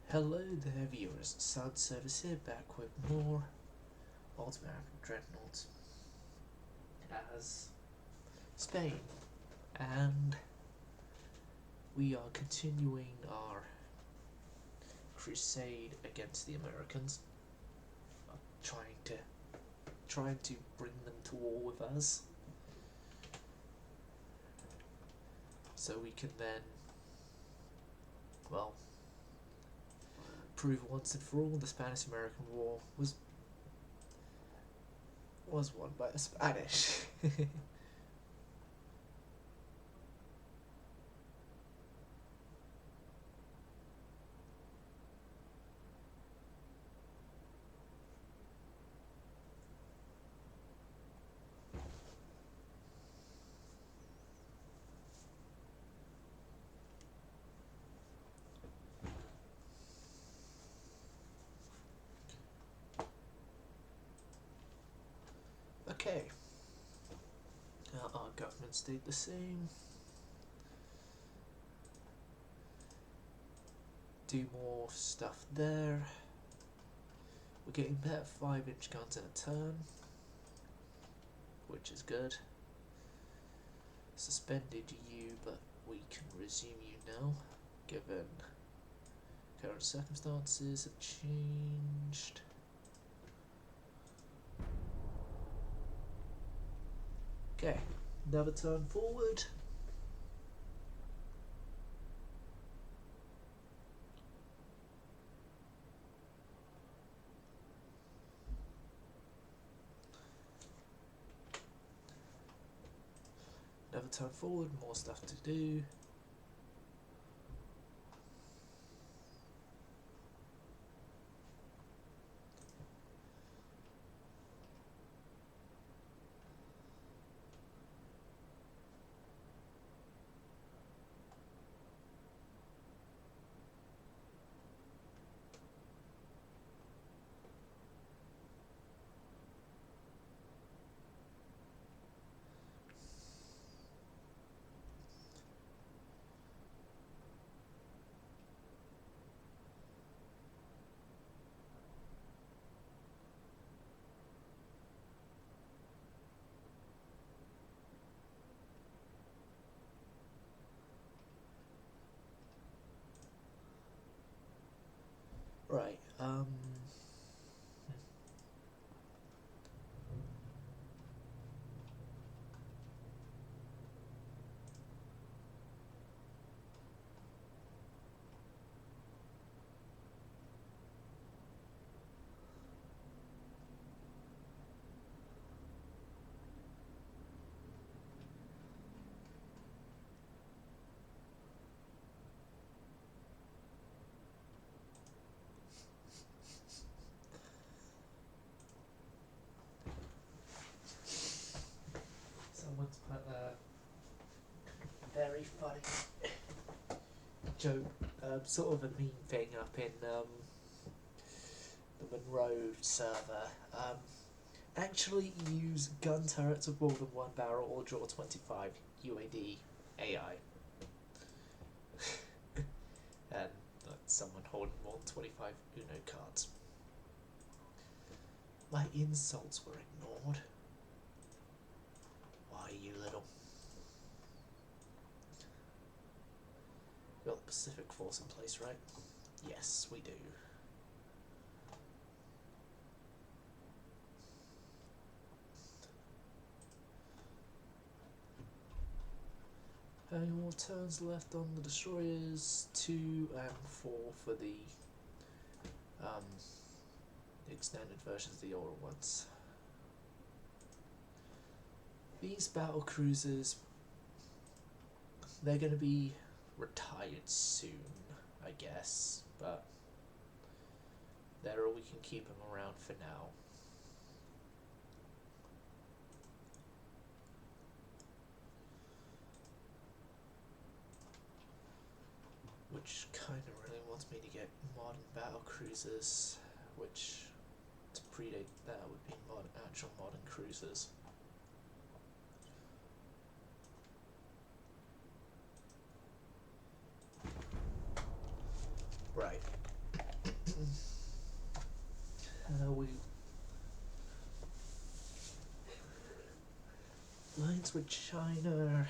Hello there viewers, Sound Service here, back with more Old American Dreadnoughts as Spain, and we are continuing our crusade against the Americans, trying to bring them to war with us, so we can then, well, prove once and for all the Spanish-American War was won by the Spanish. Okay, our government stayed the same. Do more stuff there. We're getting better 5-inch guns in a turn, which is good. Suspended you, but we can resume you now, given current circumstances have changed. Okay, another turn forward. Another turn forward, more stuff to do. Right, someone's put a very funny joke, sort of a meme thing up in the Monroe server. Actually use gun turrets with more than one barrel or draw 25 UAD AI. And someone holding more than 25 Uno cards. My insults were ignored. Why, you little... Got the Pacific Force in place, right? Yes, we do. How many more turns left on the destroyers? 2 and 4 for the extended versions of the older ones. These battle cruisers, they're going to be retired soon, I guess, but we can keep them around for now. Which kind of really wants me to get modern battle cruisers, which to predate that would be actual modern cruisers. Right. We lines with China.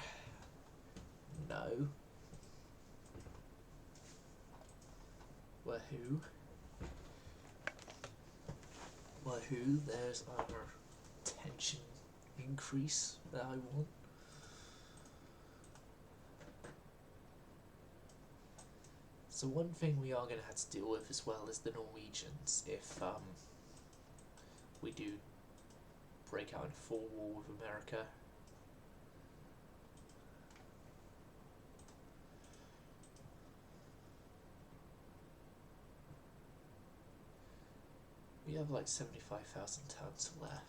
No. Wahoo. Wahoo, there's our tension increase that I want. So one thing we are going to have to deal with as well is the Norwegians if we do break out in full war with America. We have like 75,000 tons left.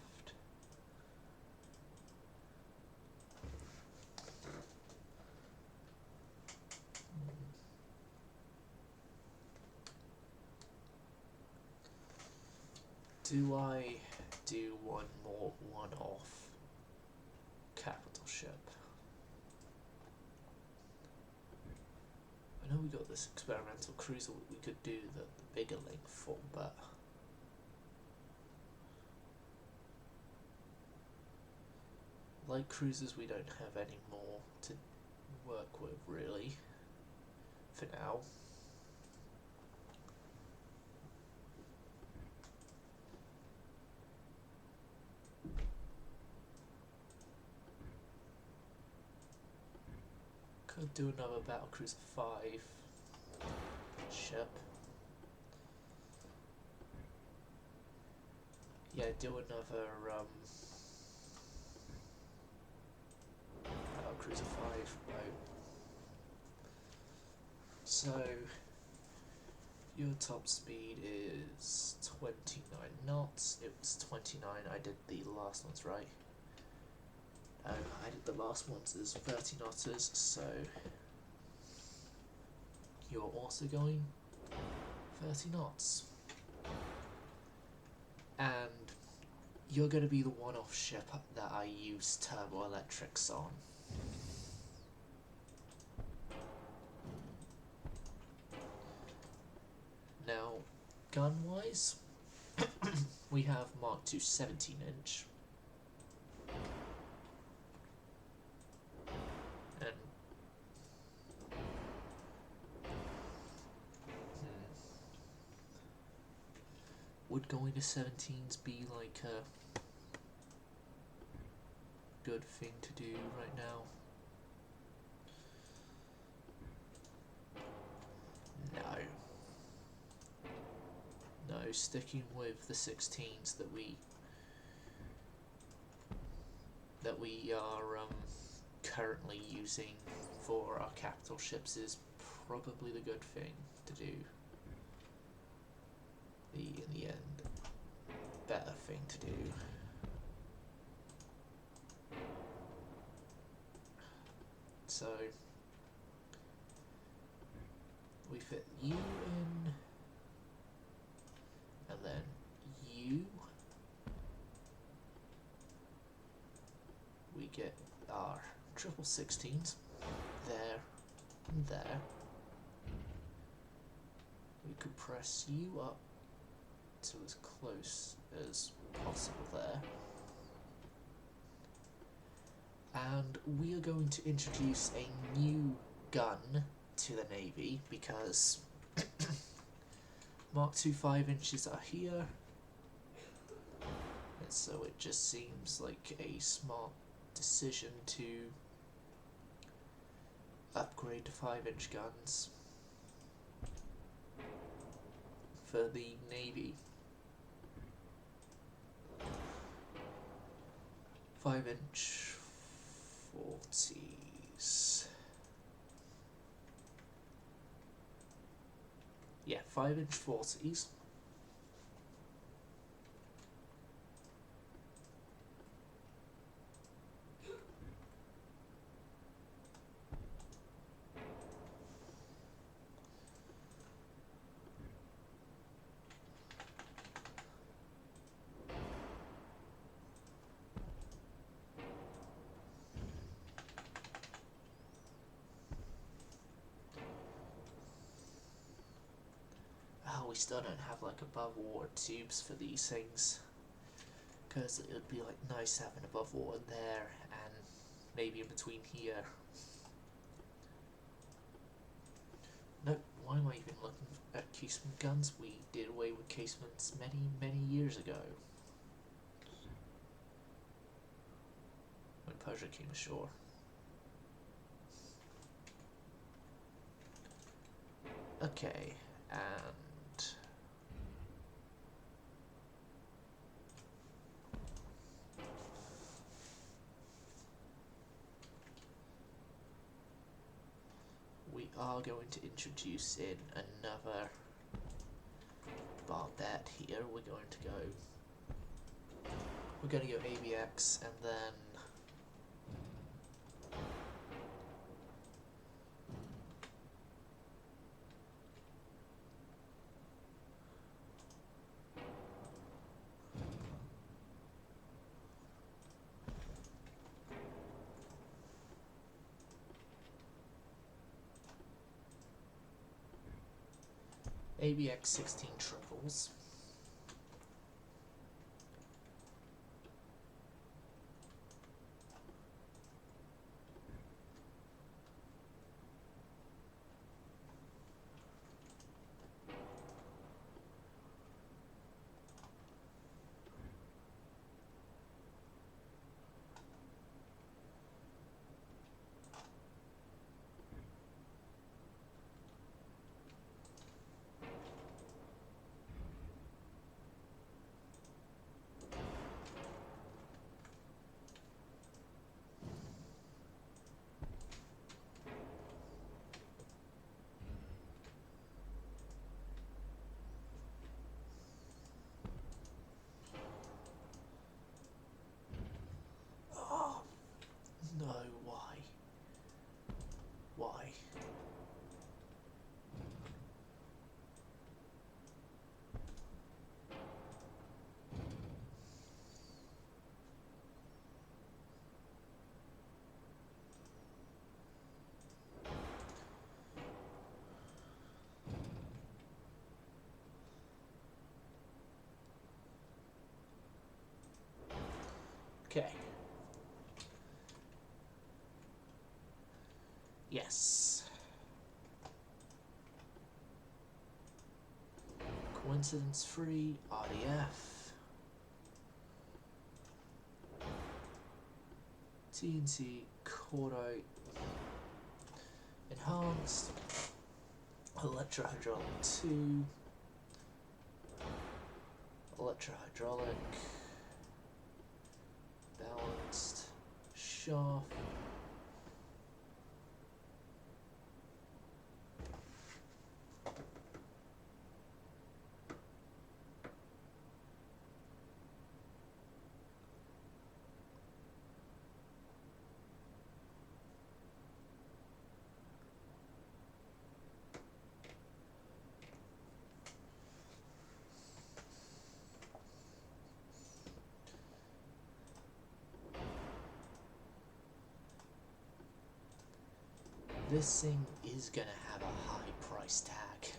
Do I do one more one-off capital ship? I know we got this experimental cruiser we could do the bigger length for, but like cruisers we don't have any more to work with really for now. Could do another Battlecruiser 5 ship. Yeah, do another Battlecruiser 5 boat. So your top speed is 29 knots. It was 29. I did the last ones right. I did the last ones as 30 knotters, so you're also going 30 knots. And you're going to be the one-off ship that I use turbo electrics on. Now, gun-wise, we have Mark II 17-inch. And would going to 17s be like a good thing to do right now? No, sticking with the 16s that we are currently using for our capital ships is probably the good thing to do. In the end, better thing to do. So we fit you in, and then you. We get our triple 16s there and there. We could press you up to as close as possible there. And we are going to introduce a new gun to the Navy because Mark II 5 inches are here, and so it just seems like a smart decision to upgrade to 5-inch guns for the Navy. 5-inch 40s. Yeah, 5-inch 40s. we still don't have like above water tubes for these things, because it would be like nice having above water there and maybe in between here. Nope, why am I even looking at casement guns? We did away with casements many years ago, when Persia came ashore. Okay, and we are going to introduce in another barbette here. We're going to go ABX, and then ABX 16 triples. Oh no, why? Why? Okay. Yes. Coincidence free, RDF. TNT, Cordite, Enhanced, Electrohydraulic 2, Electrohydraulic, Balanced, Shaft, this thing is gonna have a high price tag.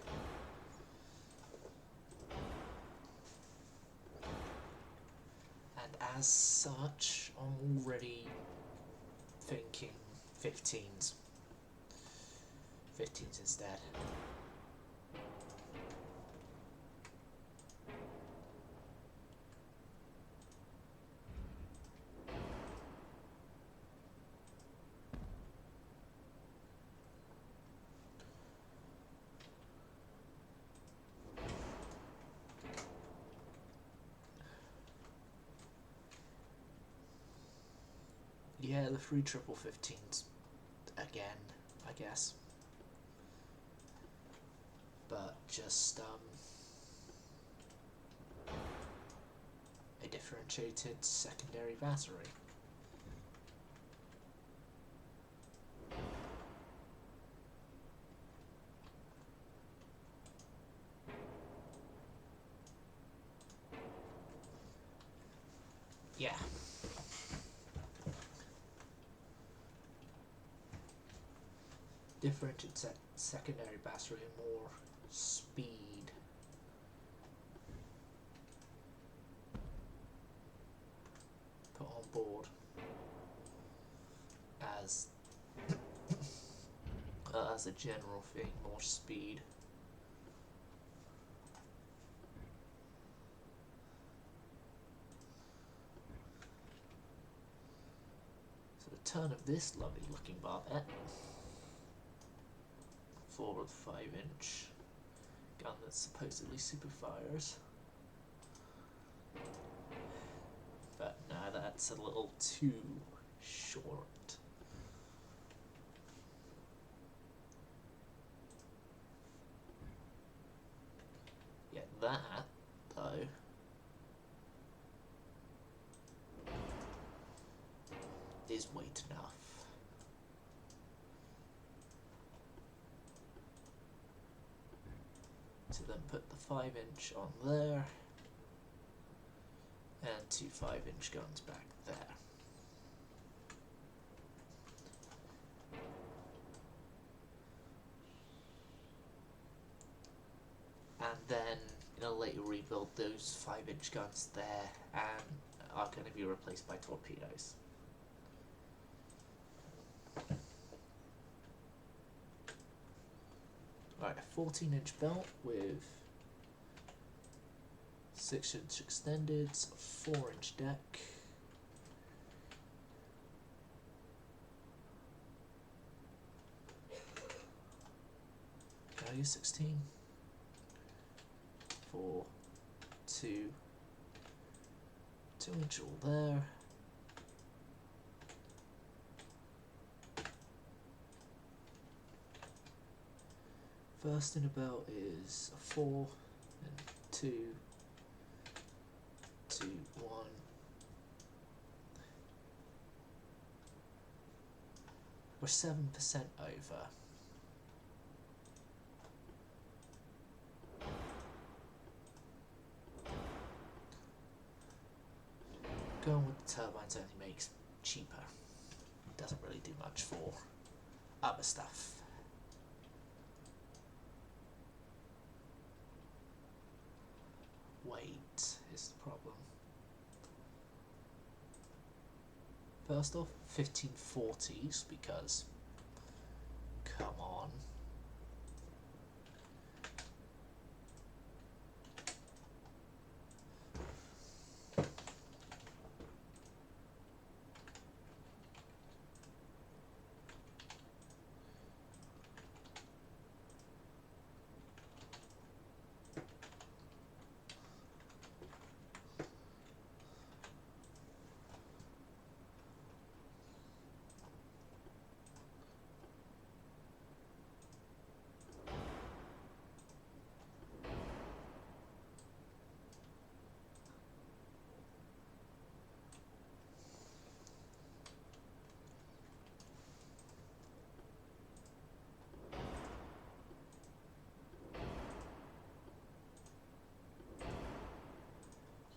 And as such, I'm already thinking 15s. 15s instead. Yeah, the 3 triple 15s again, I guess. But just a differentiated secondary battery. Yeah. Differentiated secondary battery and more speed a general thing, more speed. So the turn of this lovely looking barbette. Forward 5-inch gun that supposedly super fires. But no, that's a little too short. Yeah, that, though, is weight enough. To then put the 5-inch on there, and 2 5-inch guns back there. And then in a later rebuild, those 5-inch guns there and are going to be replaced by torpedoes. Alright, a 14-inch belt with 6-inch extendeds, 4-inch deck. Can I use 16? 4, 2, 2-inch all there. First in a belt is a 4 and 2, 2, 1. We're 7% over. Going with the turbines only makes cheaper. Doesn't really do much for other stuff. Weight is the problem. First off, 1540s, because come on.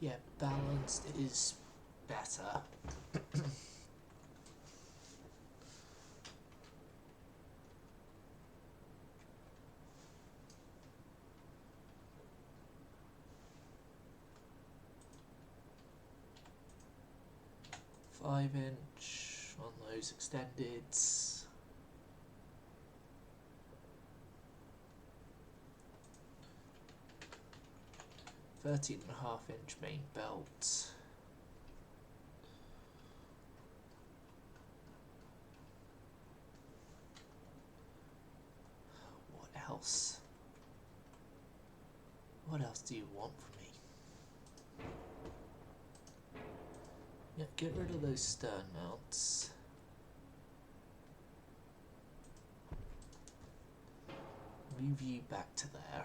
Yeah, balanced is better. Five-inch on those extendeds. $13.5-inch main belt. What else? What else do you want from me? Yeah, get rid of those stern mounts. Move you back to there.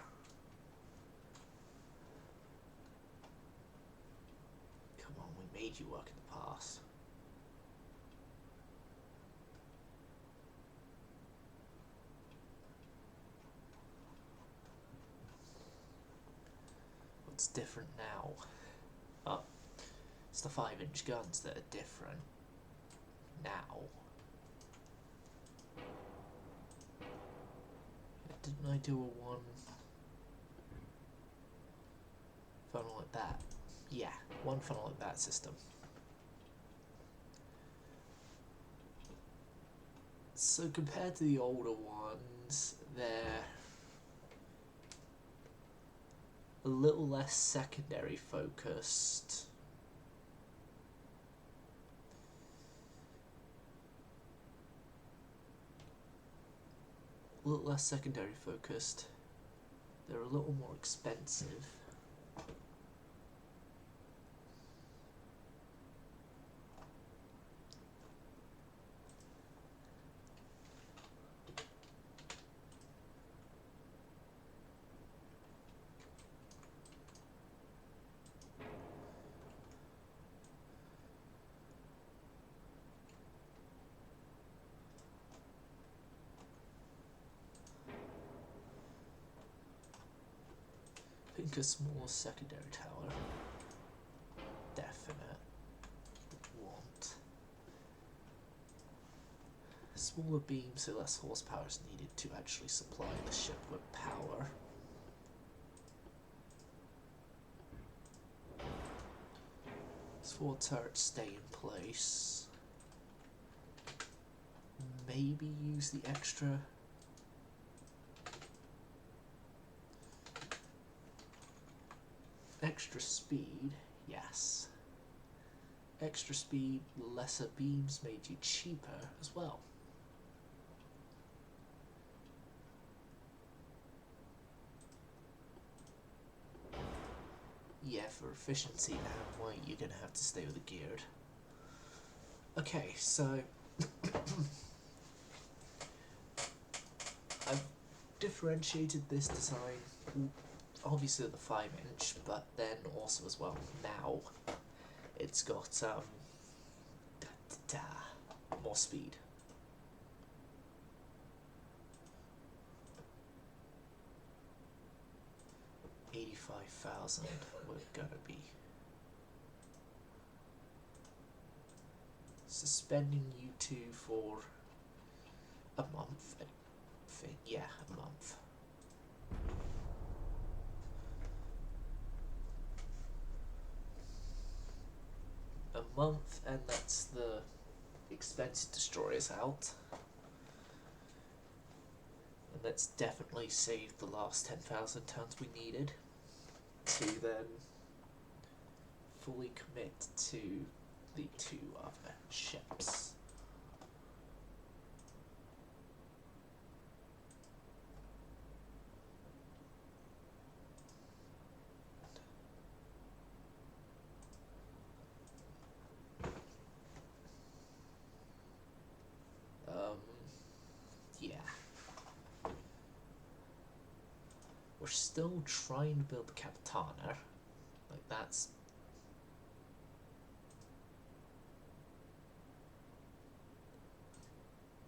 Come on, we made you work in the past. What's different now? Oh, it's the 5-inch guns that are different now. Didn't I do a 1 funnel like that? Yeah, 1 funnel like that system. So compared to the older ones, they're a little less secondary focused. A little less secondary focused. They're a little more expensive. I think a smaller secondary tower. Definite want. Smaller beams, so less horsepower is needed to actually supply the ship with power. These 4 turrets stay in place. Maybe use the extra speed, yes. Extra speed, lesser beams made you cheaper as well. Yeah, for efficiency and weight, you're gonna have to stay with the geared. Okay, so I've differentiated this design, obviously the 5-inch, but then also as well now it's got more speed. $85,000 we're gonna be suspending you two for a month, I think. Yeah, a month. A month, and that's the expensive destroyers out. And that's definitely saved the last 10,000 tons we needed to then fully commit to the 2 other ships. Yeah. We're still trying to build the Capitana. Like, that's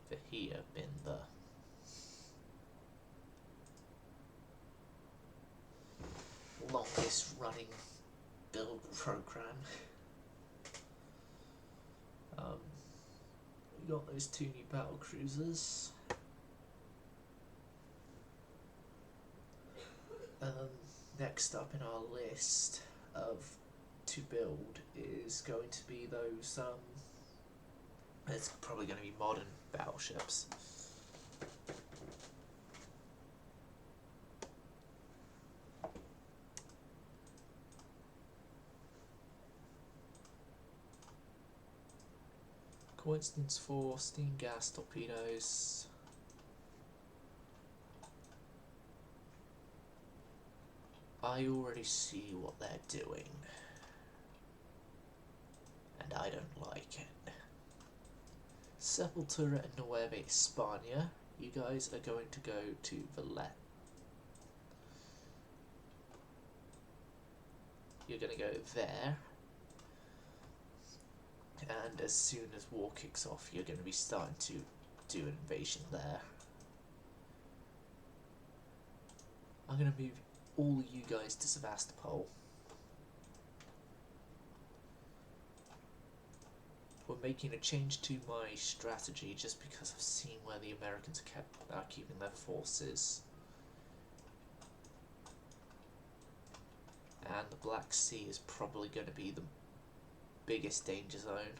for here been the longest running build program. We got those 2 new battle cruisers. Next up in our list of to build is going to be those it's probably going to be modern battleships. Coincidence for steam gas torpedoes. I already see what they're doing, and I don't like it. Sepultura and Nueva España, you guys are going to go to Valletta. You're going to go there, and as soon as war kicks off, you're going to be starting to do an invasion there. I'm going to move all of you guys to Sevastopol. We're making a change to my strategy just because I've seen where the Americans are keeping their forces. And the Black Sea is probably going to be the biggest danger zone.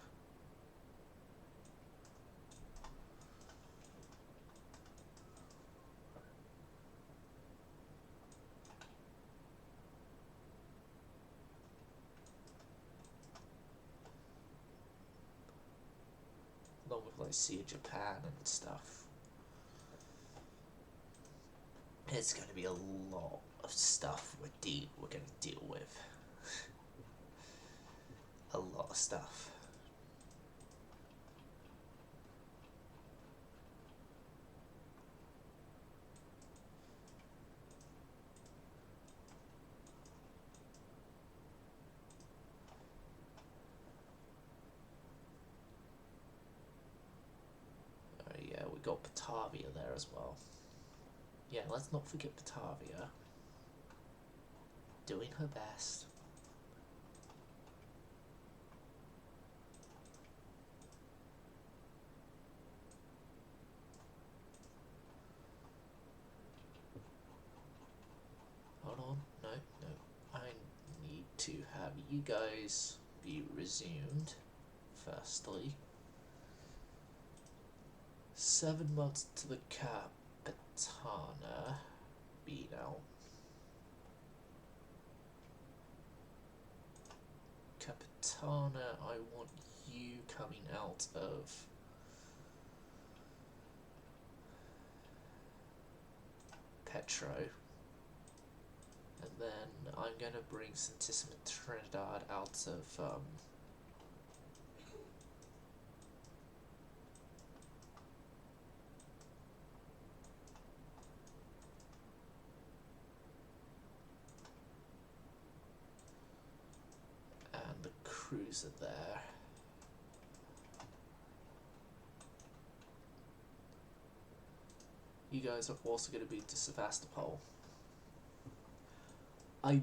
along with like Sea of Japan and stuff. It's going to be a lot of stuff we're going to deal with. A lot of stuff. Yeah, we got Batavia there as well. Yeah, let's not forget Batavia. Doing her best. Hold on, no. I need to have you guys be resumed, firstly. 7 months to the Capitana. Be now. Capitana, I want you coming out of Petro. And then I'm going to bring Santissima Trinidad out of and the cruiser there. You guys are also going to be to Sevastopol. I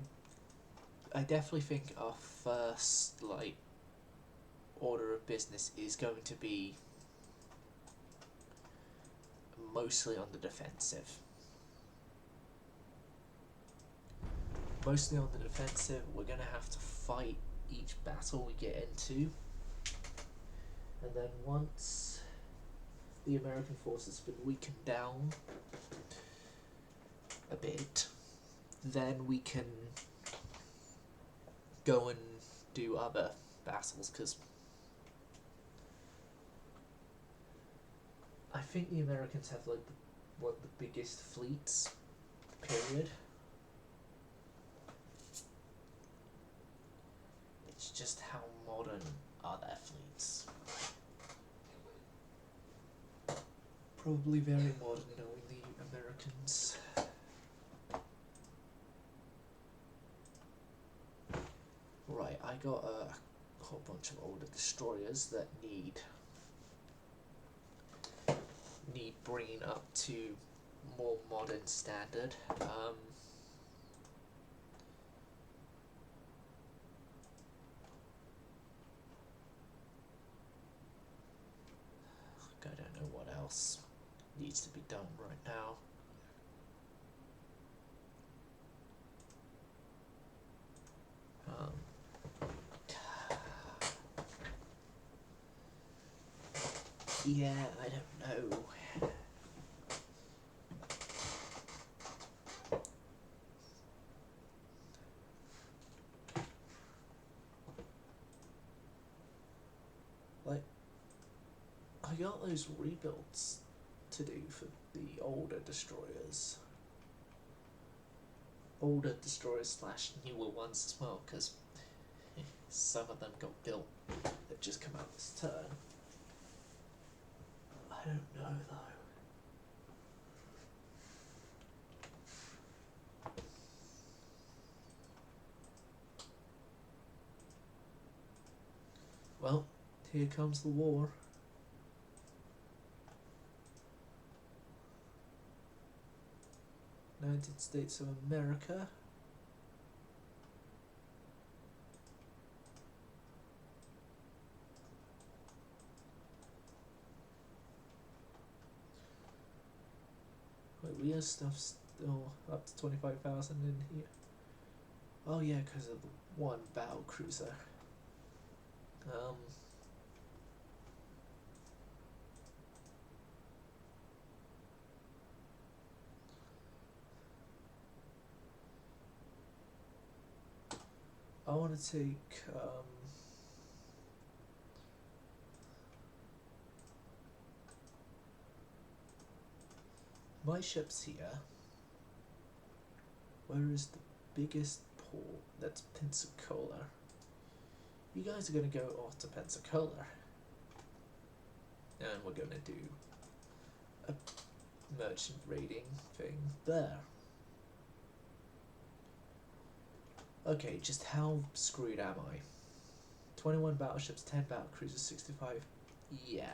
definitely think our first order of business is going to be mostly on the defensive. Mostly on the defensive. We're going to have to fight each battle we get into, and then once the American forces have been weakened down a bit, then we can go and do other battles, because I think the Americans have like one of the biggest fleets, period. It's just how modern are their fleets? Probably very modern, knowing the Americans. Right, I got a whole bunch of older destroyers that need bringing up to more modern standard. I don't know what else needs to be done right now. Yeah, I don't know. Like, I got those rebuilds to do for the older destroyers. Older destroyers / newer ones as well, because some of them got built that just come out this turn. I don't know though. Well, here comes the war. United States of America. Wait, we have stuff still up to 25,000 in here. Oh yeah, because of the one battle cruiser. I want to take my ship's here. Where is the biggest port? That's Pensacola. You guys are going to go off to Pensacola. And we're going to do a merchant raiding thing there. Okay, just how screwed am I? 21 battleships, 10 battle cruisers, 65. Yeah.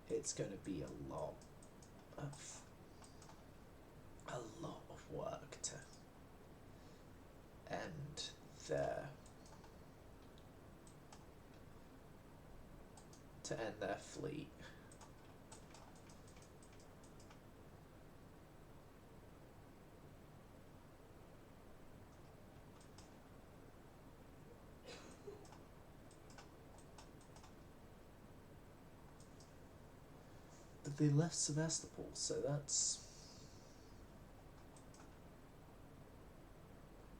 It's going to be a lot of work to end their fleet. But they left Sevastopol, so that's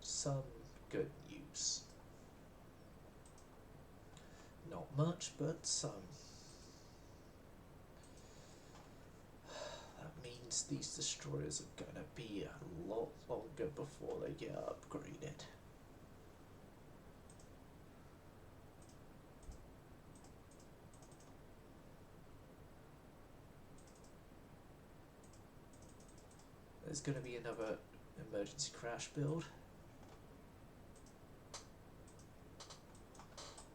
some good news. Not much, but some. That means these destroyers are gonna be a lot longer before they get upgraded. There's gonna be another emergency crash build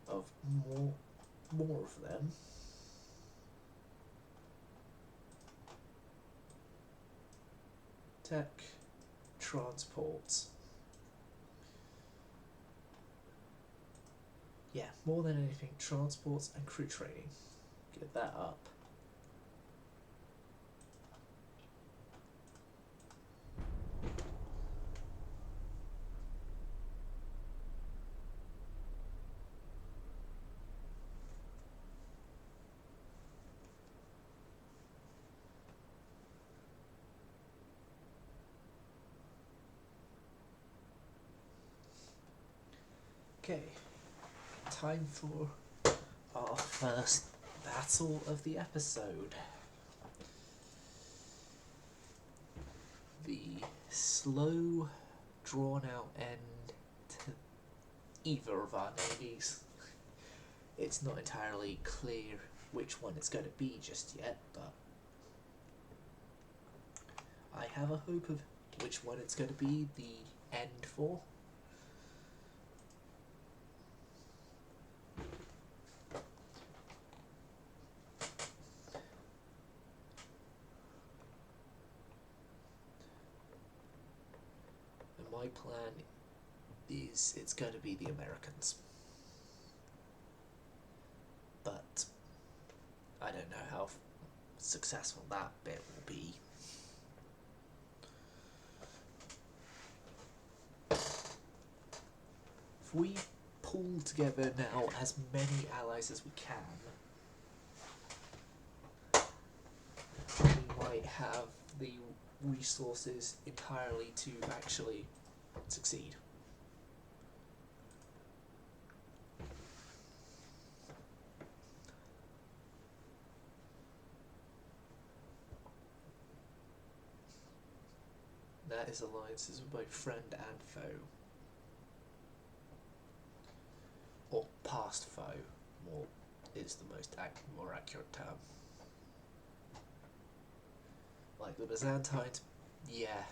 of more of them. Tech, transports. Yeah, more than anything, transports and crew training. Get that up. Okay, time for our first battle of the episode. The slow, drawn-out end to either of our navies. It's not entirely clear which one it's going to be just yet, but I have a hope of which one it's going to be the end for. My plan is it's going to be the Americans. But I don't know how successful that bit will be. If we pull together now as many allies as we can, we might have the resources entirely to actually succeed. That is alliances with both friend and foe. Or past foe, more is the more accurate term. Like the Byzantines, yeah.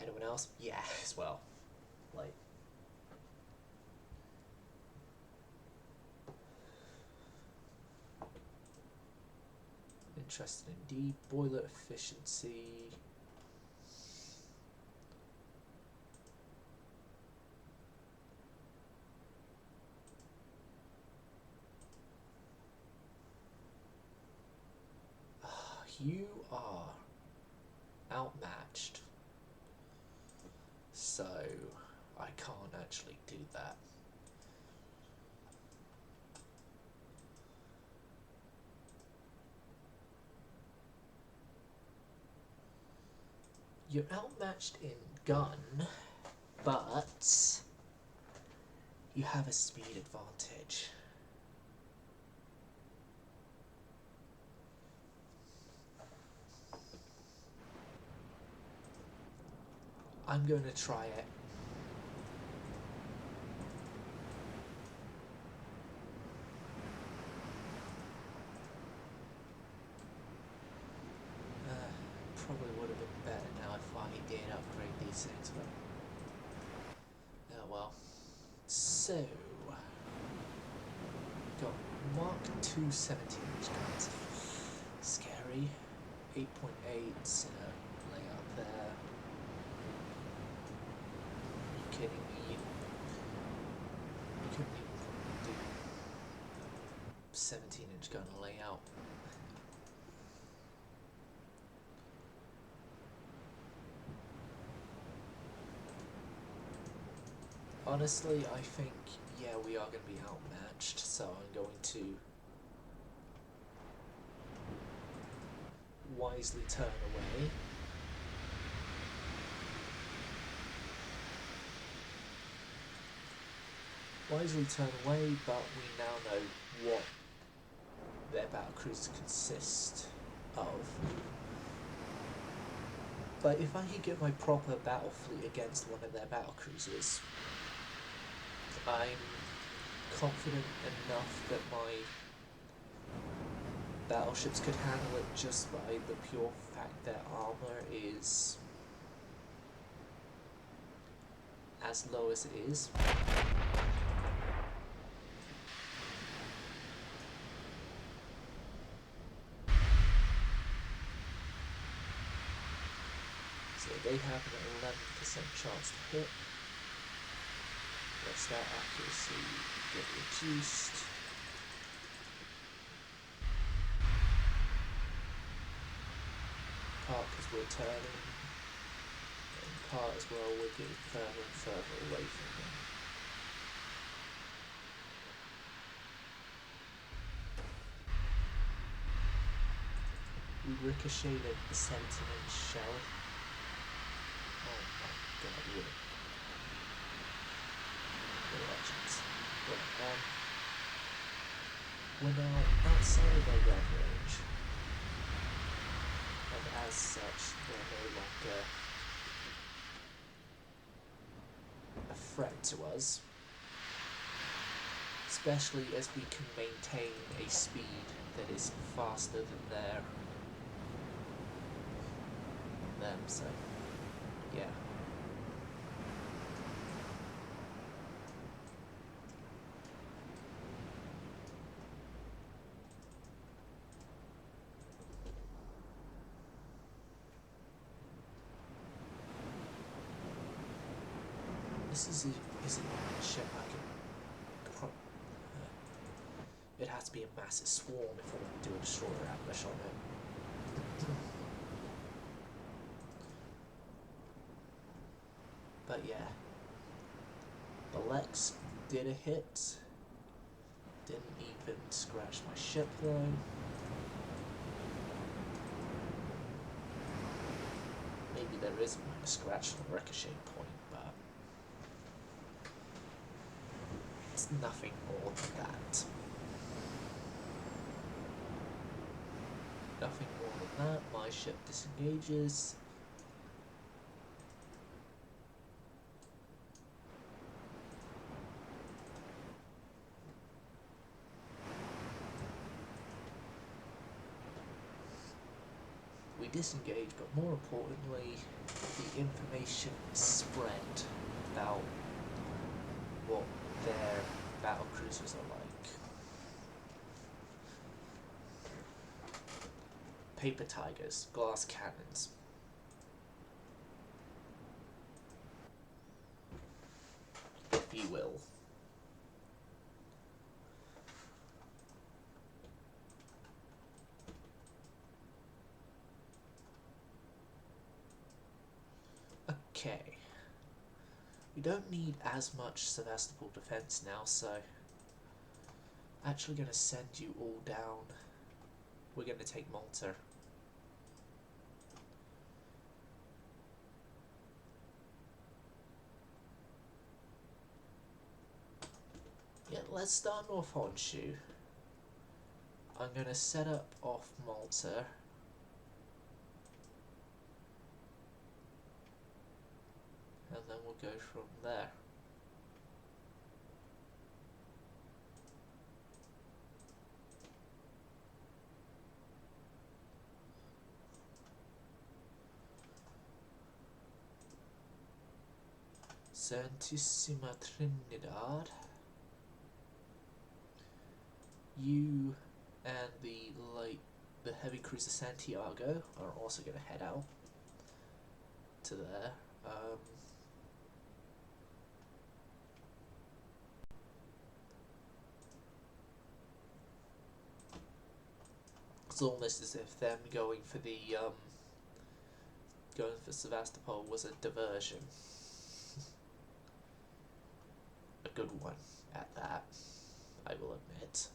Anyone else? Yeah, as well. Like, interested indeed. Boiler efficiency. You are outmatched, so I can't actually do that. You're outmatched in gun, but you have a speed advantage. I'm going to try it. Probably would have been better now if I did upgrade these things, but oh well. So, got Mark II 17-inch guns. Scary. 8.8, lay up there. Are you kidding me? You couldn't even do 17-inch gun layout. Honestly, I think, yeah, we are going to be outmatched, so I'm going to wisely turn away. Wisely turn away, but we now know what their battlecruisers consist of. But if I could get my proper battle fleet against one of their battlecruisers, I'm confident enough that my battleships could handle it just by the pure fact that armor is as low as it is. So they have an 11% chance to hit. Let's that accuracy get reduced. Part because we're turning, and part as well we're getting further and further away from them. We ricocheted the 17-inch shell. Oh my god, what legends. Right, we're now outside of their gun range, and as such, they're no longer a threat to us, especially as we can maintain a speed that is faster than them, so yeah. This isn't a ship I can it has to be a massive swarm if I want to do a destroyer ambush on it. But yeah, the Lex did a hit, didn't even scratch my ship though. Maybe there is a scratch on the ricochet point, but it's nothing more than that. Nothing more than that. My ship disengages. We disengage, but more importantly, the information is spread about what their battle cruisers are like. Paper tigers, glass cannons. If you will. Okay. We don't need as much Sevastopol defense now, so I'm actually going to send you all down. We're going to take Malta. Yeah, let's start North Honshu. I'm going to set up off Malta. and then we'll go from there. Santissima Trinidad. You and the heavy cruiser Santiago are also going to head out to there. It's almost as if them going for Sevastopol was a diversion. A good one at that, I will admit.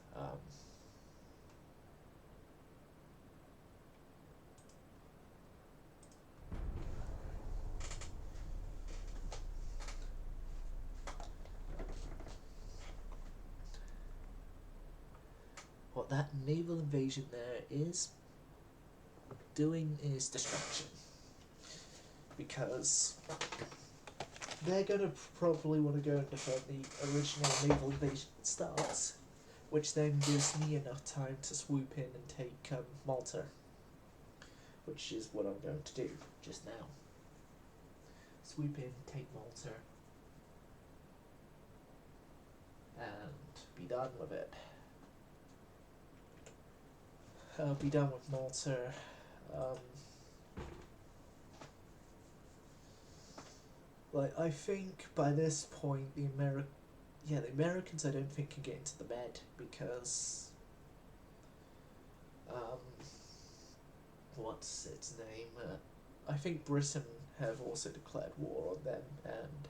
What that naval invasion there is doing is distraction. Because they're going to probably want to go and defend the original naval invasion starts, which then gives me enough time to swoop in and take Malta, which is what I'm going to do just now. Swoop in, take Malta, and be done with it. I'll be done with Malta. I think by this point the Americans I don't think can get into the Med because what's its name? I think Britain have also declared war on them, and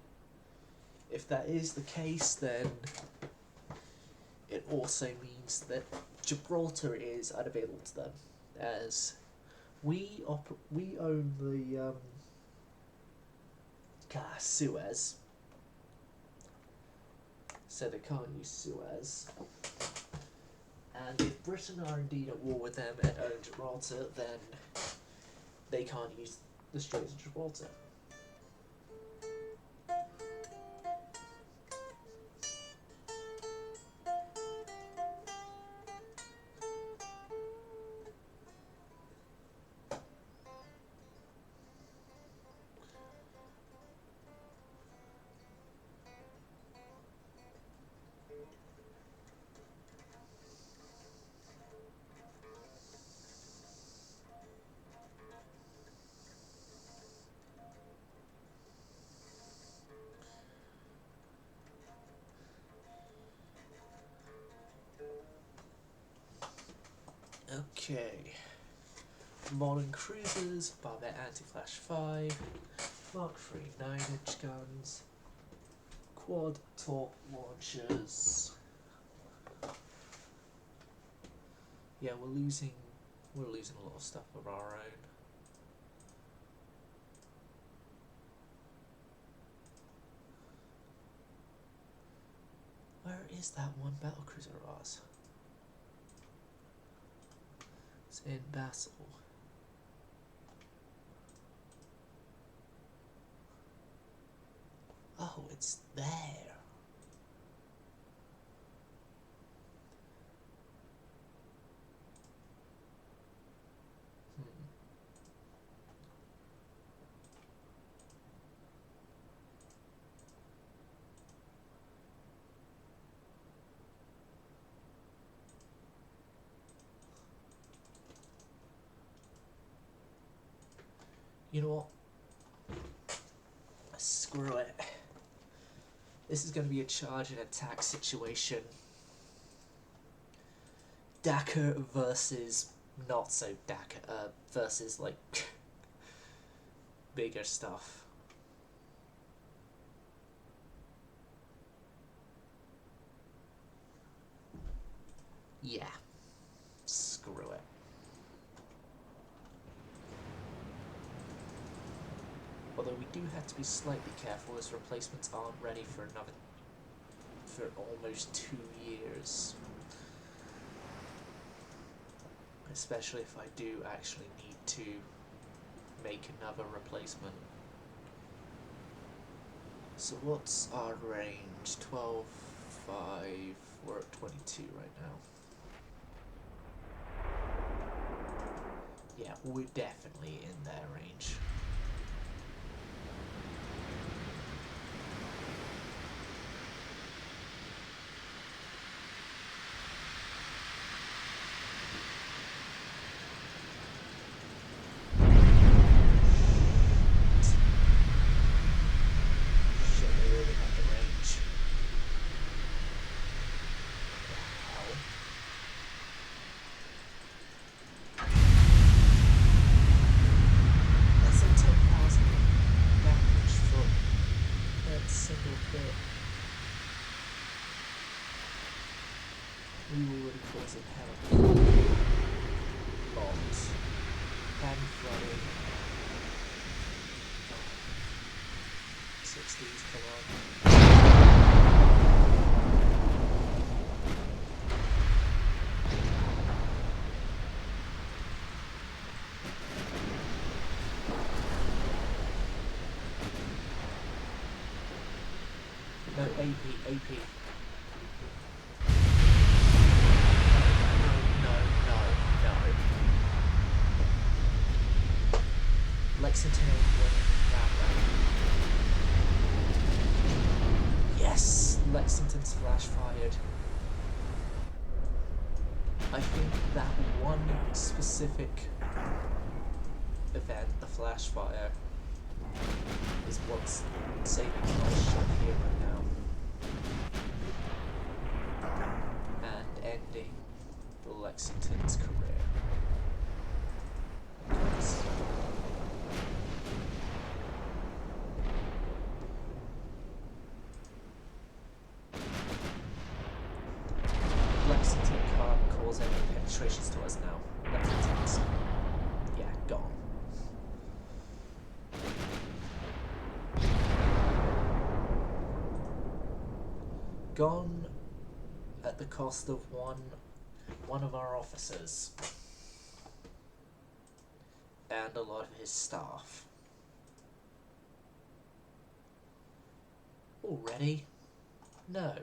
if that is the case, then it also means that Gibraltar is unavailable to them, as we own the Suez, so they can't use Suez. And if Britain are indeed at war with them and own Gibraltar, then they can't use the Straits of Gibraltar. Okay. Modern cruisers, Barbette Anti-Flash 5, Mark III 9-inch guns, quad torp launchers. Yeah, we're losing a lot of stuff of our own. Where is that one battlecruiser of ours? It's in Basel. Oh, it's there. You know what? Screw it. This is going to be a charge and attack situation. Dakar versus not so Dakar, versus like bigger stuff. Yeah. Screw it. Although we do have to be slightly careful as replacements aren't ready for almost 2 years. Especially if I do actually need to make another replacement. So what's our range? 12, 5, we're at 22 right now. Yeah, we're definitely in their range. Shit, they really have the range. Wow. That's like 10,000 damage for that single hit. We already causing hell. Bombs. And flooding. 60s, come on. No, AP. No. Lexington ain't winning that way. Yes! Lexington's flash fired. I think that one specific event, the flash fire, is what's saving my shot here right now. And ending Lexington's career. Because Lexington can't cause any penetrations to us now. Lexington's, yeah, gone. Gone at the cost of one of our officers and a lot of his staff. Already? No.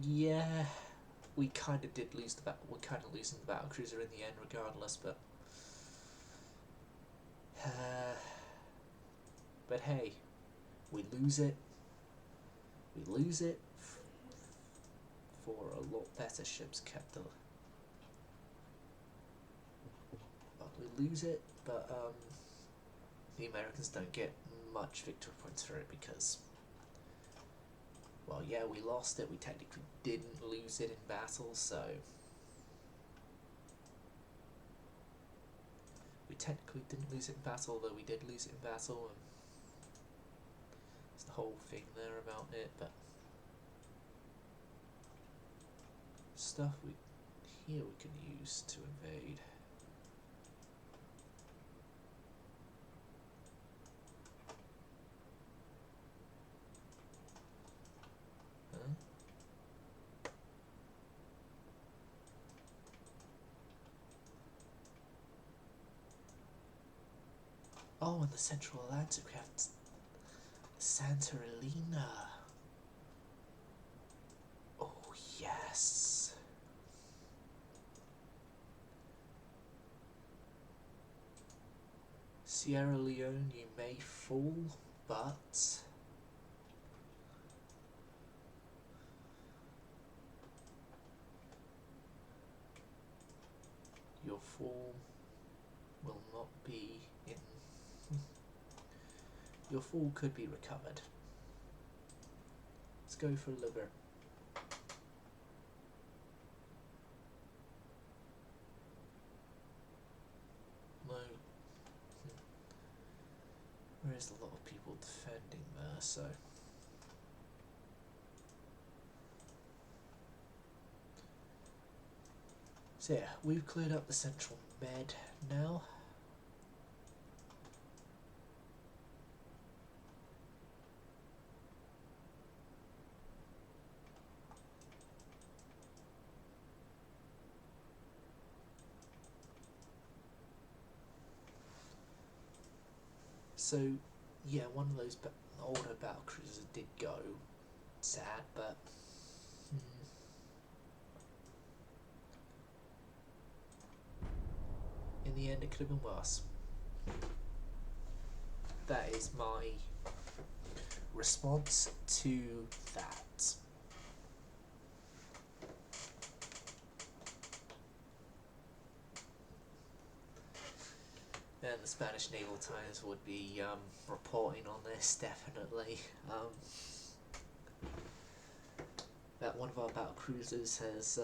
Yeah, we kind of did lose the battle. We're kind of losing the battle cruiser in the end, regardless. But hey, we lose it. We lose it for a lot better ships kept. But we lose it, but the Americans don't get much victory points for it because. Well, yeah, we lost it. We technically didn't lose it in battle, so... We technically didn't lose it in battle, though we did lose it in battle, and... There's the whole thing there about it, but... Stuff here we can use to invade. Oh, in the Central Atlantic we have Santa Elena. Oh, yes. Sierra Leone, you may fall, but... your fall will not be in... Your fall could be recovered. Let's go for liver. No. There is a lot of people defending there, so... So yeah, we've cleared up the central med now. So, yeah, one of those older battle cruisers did go. Sad, but in the end it could have been worse. That is my response to that. And the Spanish Naval Times would be reporting on this, definitely. That one of our battle cruisers has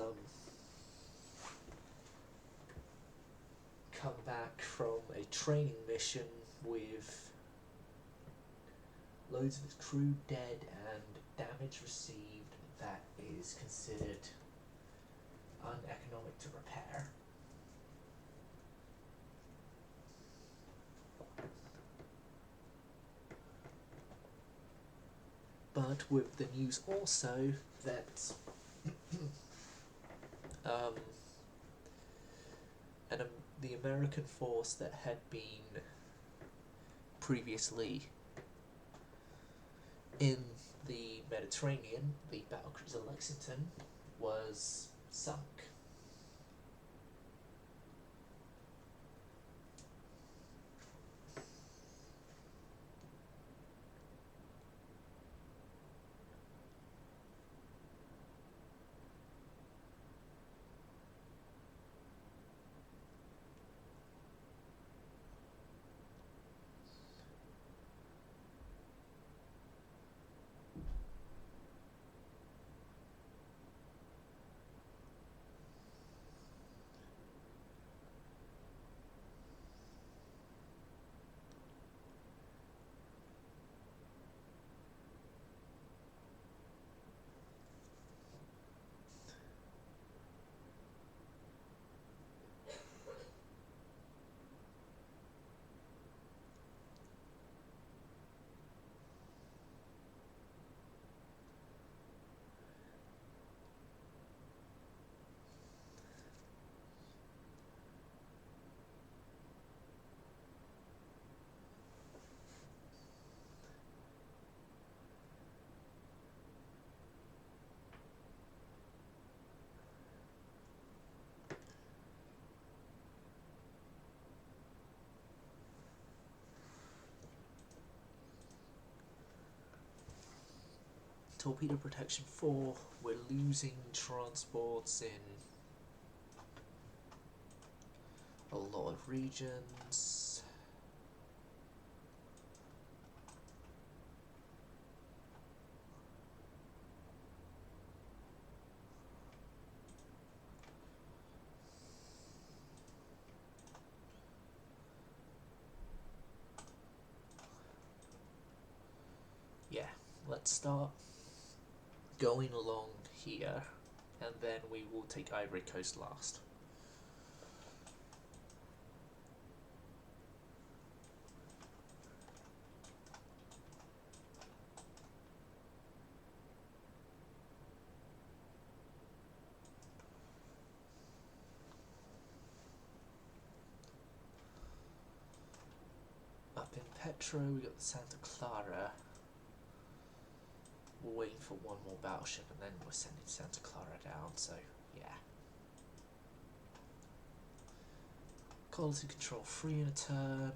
come back from a training mission with loads of its crew dead and damage received that is considered uneconomic to repair. But with the news also that the American force that had been previously in the Mediterranean, the battlecruiser Lexington, was sunk. Torpedo Protection 4, we're losing transports in a lot of regions. Yeah, let's start going along here, and then we will take Ivory Coast last. Up in Petro, we got the Santa Clara. We're waiting for one more battleship, and then we're sending Santa Clara down, so yeah. Quality control 3 in a turn.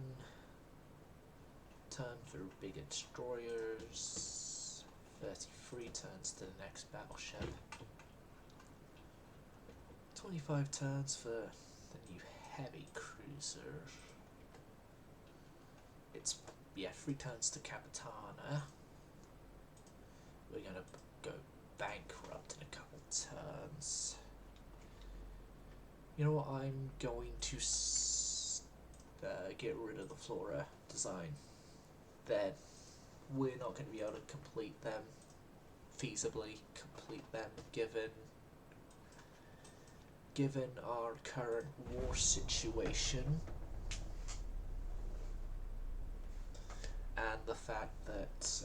Turn for bigger destroyers. 33 turns to the next battleship. 25 turns for the new heavy cruiser. It's, yeah, 3 turns to Capitana. We're gonna go bankrupt in a couple turns. You know what, I'm going to get rid of the Flora design. Then we're not going to be able to complete them, feasibly complete them, given our current war situation and the fact that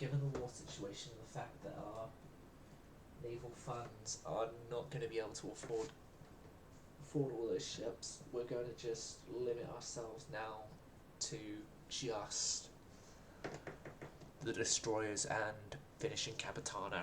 given the war situation and the fact that our naval funds are not going to be able to afford all those ships, we're going to just limit ourselves now to just the destroyers and finishing Capitana.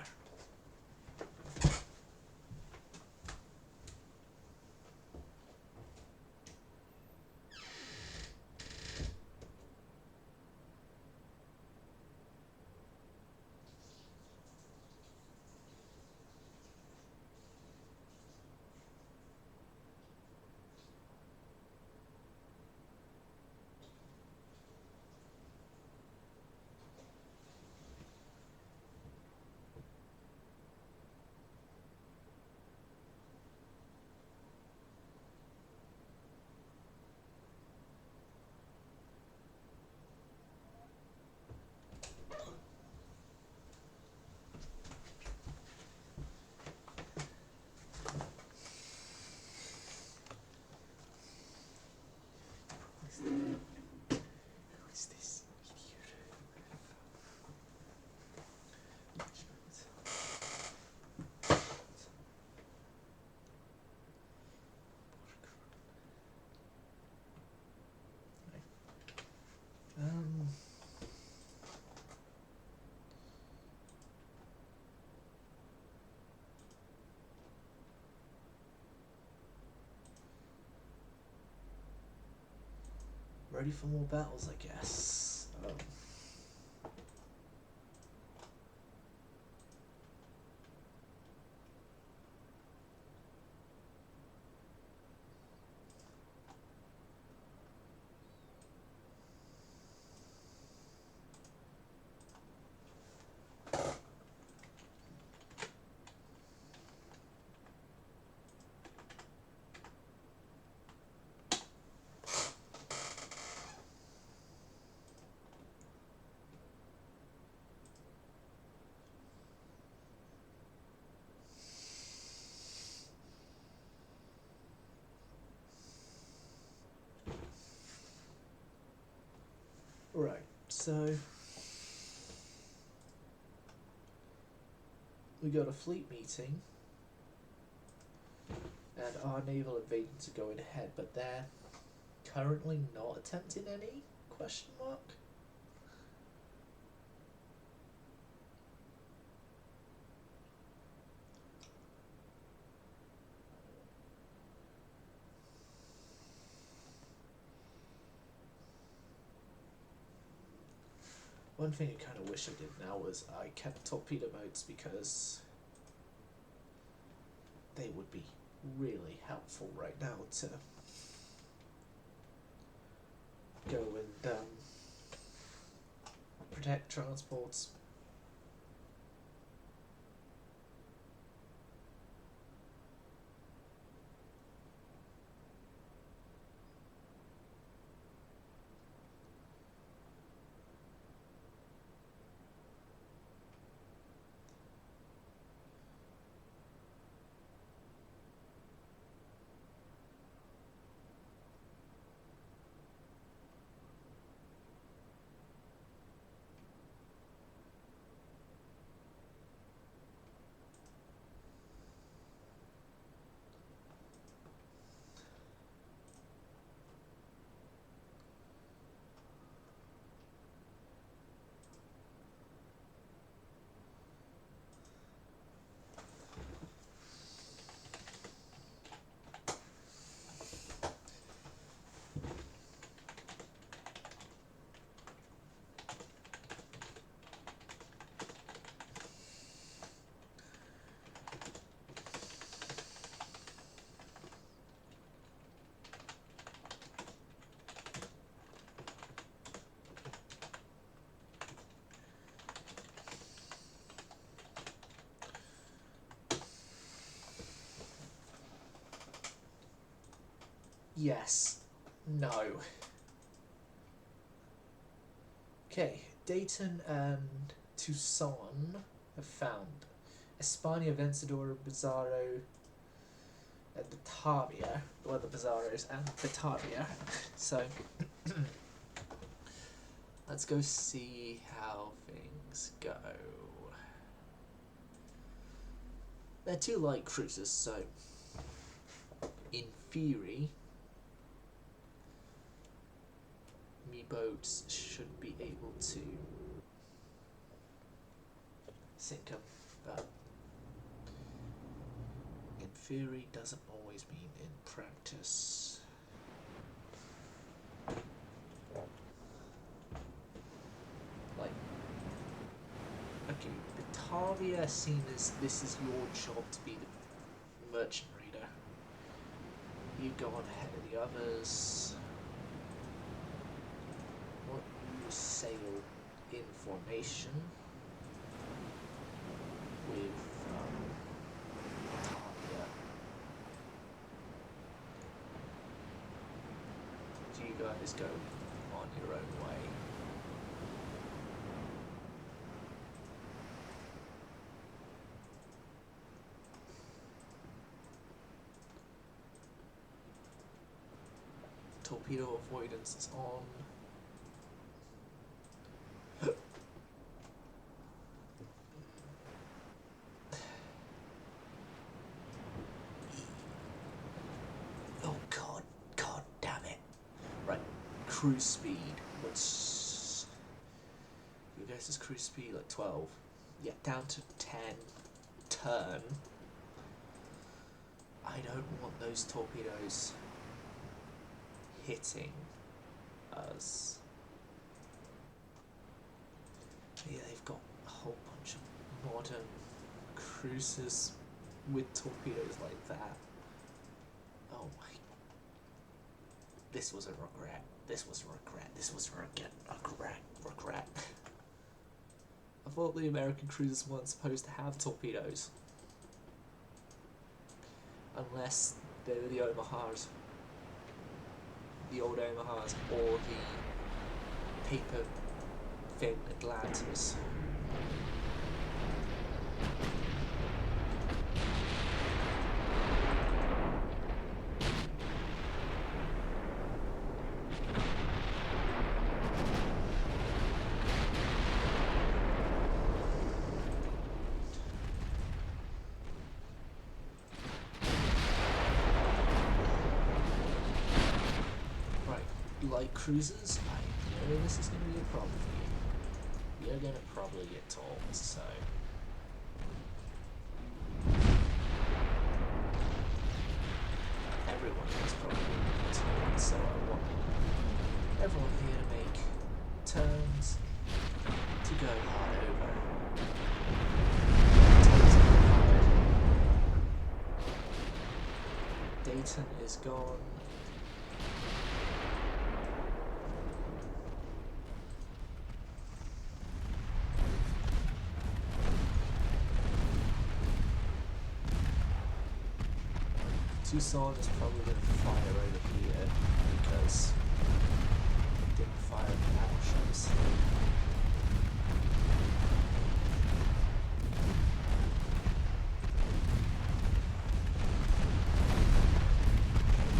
Ready for more battles, I guess. Right, so we got a fleet meeting and our naval invaders are going ahead, but they're currently not attempting any? Question mark? One thing I kind of wish I did now was I kept torpedo modes, because they would be really helpful right now to go and protect transports. Yes. No. Okay, Dayton and Tucson have found España, Vencedor, Bizarro, and Batavia. Well, the Bizarros and Batavia. So, let's go see how things things go. They're two light cruisers, so in theory, me boats should be able to sink them, but in theory doesn't always mean in practice. Like, okay, Batavia, seen as this is your job to be the merchant reader. You go on ahead of the others. Want you sail in formation with Batavia. Do you guys go on your own way? Torpedo avoidance is on. Oh god damn it. Right, cruise speed. What's your guys' cruise speed? Like 12. Yeah, down to 10. Turn. I don't want those torpedoes hitting us. Yeah, they've got a whole bunch of modern cruisers with torpedoes like that. Oh my. This was a regret. This was a regret. This was a regret. I thought the American cruisers weren't supposed to have torpedoes. Unless they were the Omahas. The old Omahas, or the paper thin Atlantis. Light cruisers, I know this is going to be a problem for you. You're going to probably get told, so... Everyone is probably going to get told, so I want everyone here to make turns to go hard over. Dayton is gone. Tucson is probably going to fire over here because it didn't fire the battleships.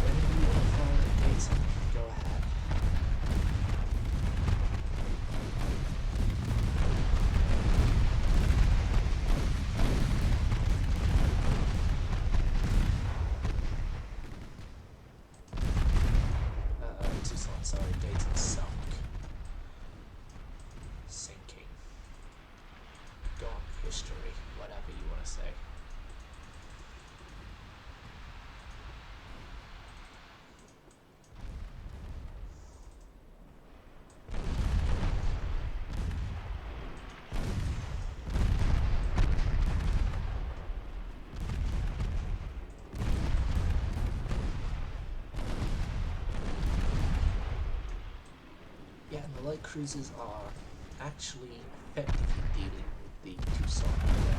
Whenever you want to fire at Dayton, go ahead. Sorry, Dayton sunk. Sinking. Gone history, whatever you want to say. Yeah, and the light cruisers are actually effectively dealing with the Tucson there.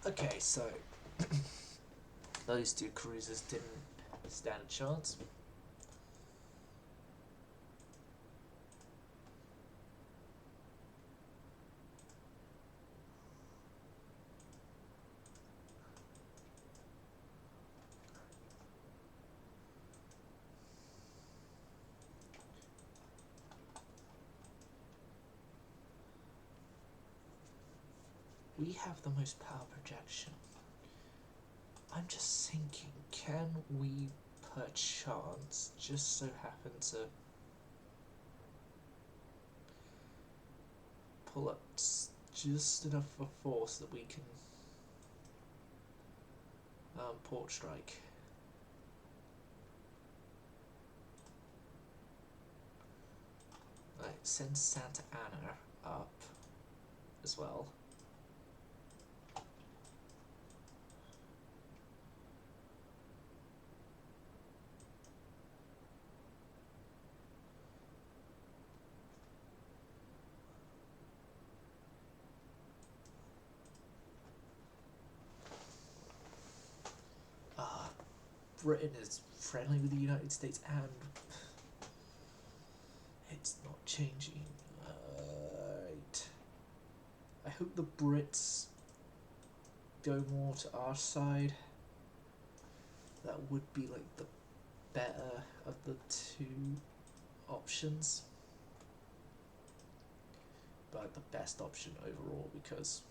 Okay, so those two cruisers didn't stand a chance. We have the most power projection. I'm just thinking, can we perchance just so happen to pull up just enough of a force that we can port strike? Right, send Santa Ana up as well. Britain is friendly with the United States and it's not changing. Right. I hope the Brits go more to our side. That would be like the better of the two options, but the best option overall because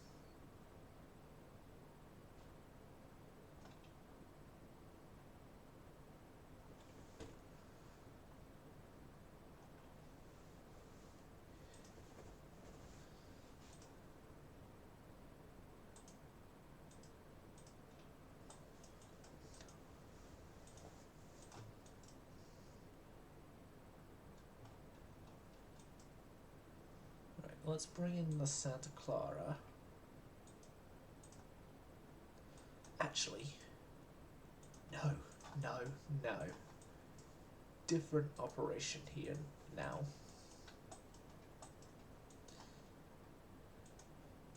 let's bring in the Santa Clara. Actually, no. Different operation here now.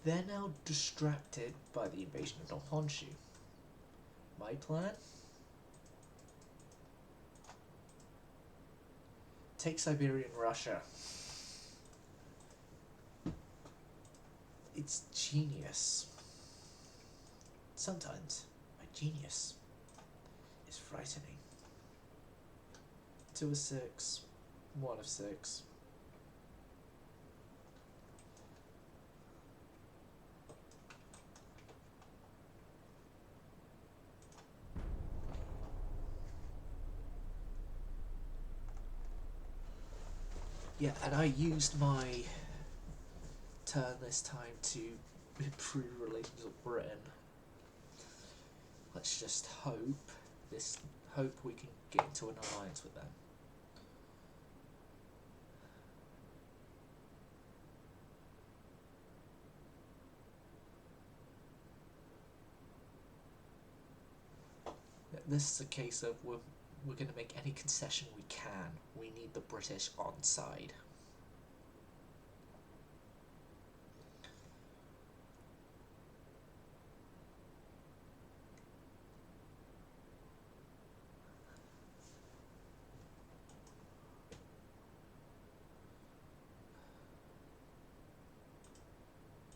They're now distracted by the invasion of North Honshu. My plan? Take Siberian Russia. It's genius. Sometimes my genius is frightening. 2 of 6, 1 of 6. Yeah, and I used my turn this time to improve relations with Britain. Let's just hope we can get into an alliance with them. This is a case of we're going to make any concession we can. We need the British on side.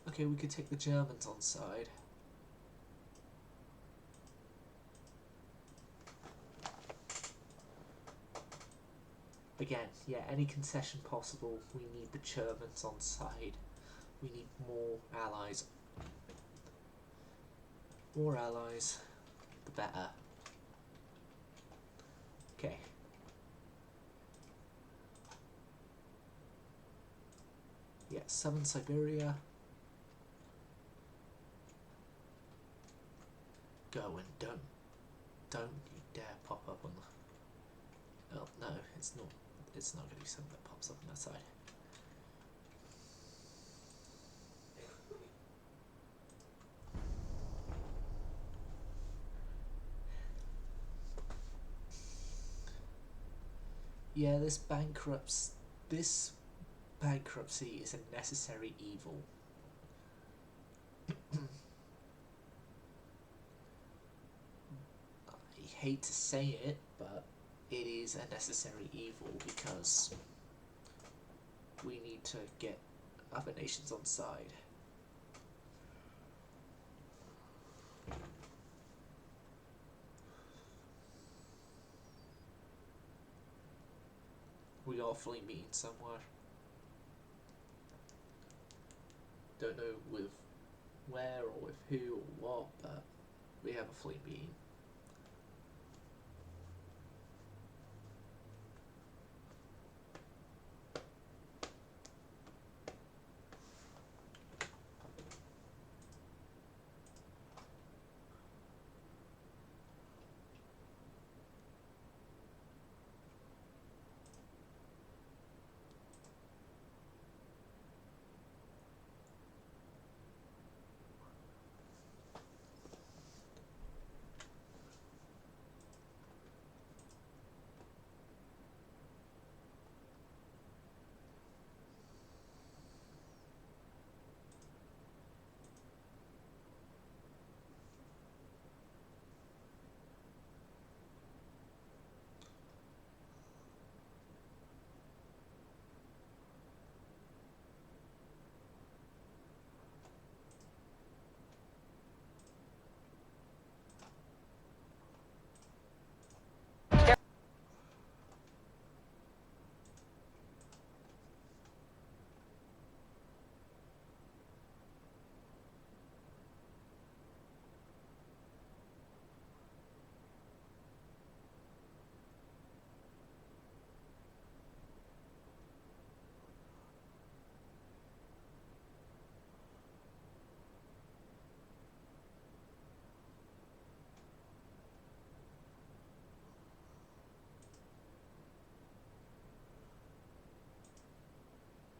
Okay, we could take the Germans on side. Again, yeah, any concession possible. We need the Germans on side. We need more allies. More allies, the better. Okay. Yeah, summon Siberia. Go and don't you dare pop up on the... Oh, no, it's not going to be something that pops up on that side. Yeah, this bankruptcy is a necessary evil. hate to say it, but it is a necessary evil because we need to get other nations on side. We got a fleet meeting somewhere. Don't know with where or with who or what, but we have a fleet meeting.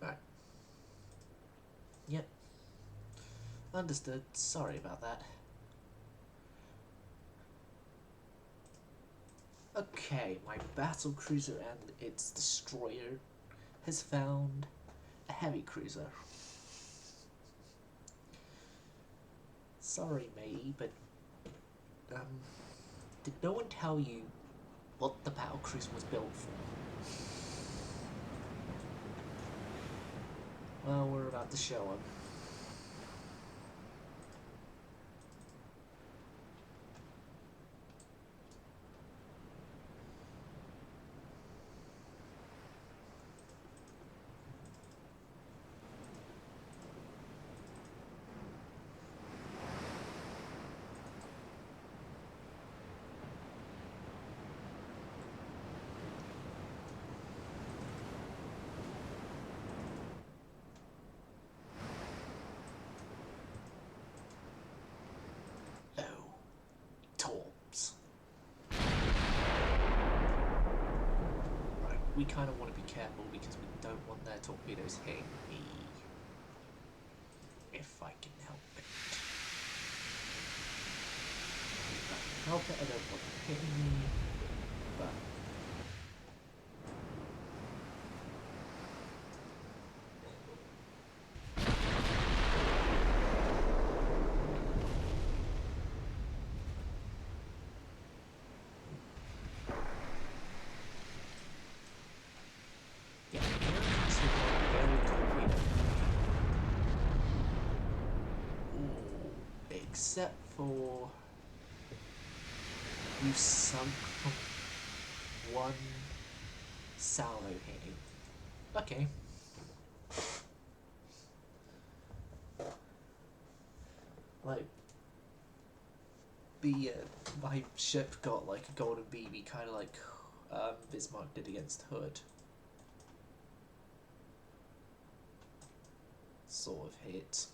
Right. Yep. Understood. Sorry about that. Okay, my battle cruiser and its destroyer has found a heavy cruiser. Sorry, matey, but did no one tell you what the battle cruiser was built for? Well, we're about to show them. We kind of want to be careful because we don't want their torpedoes hitting me, if I can help it. If I can help it, I don't want them hitting me, but except for you sunk one salvo hitting. Okay. Like the my ship got like a golden BB, kind of like Bismarck did against Hood. Sort of hit.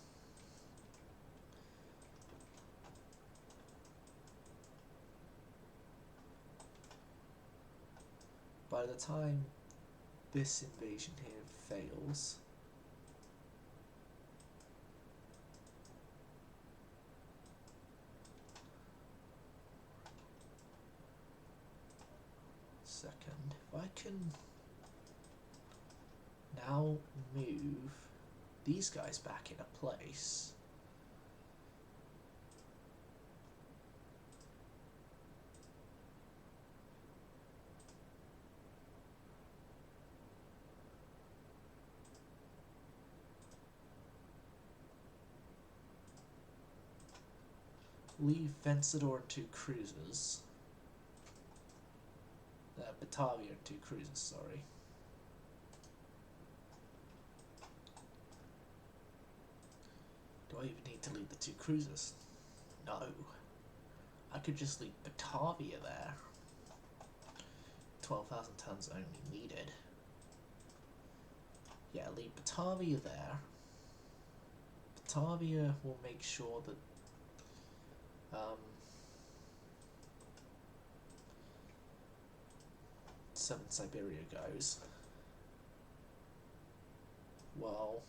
By the time this invasion here fails, second, if I can now move these guys back into place, Leave Vencedor and 2 cruisers. Batavia and 2 cruisers, sorry. Do I even need to leave the 2 cruisers? No. I could just leave Batavia there. 12,000 tons only needed. Yeah, leave Batavia there. Batavia will make sure that 7 Siberia goes. Well,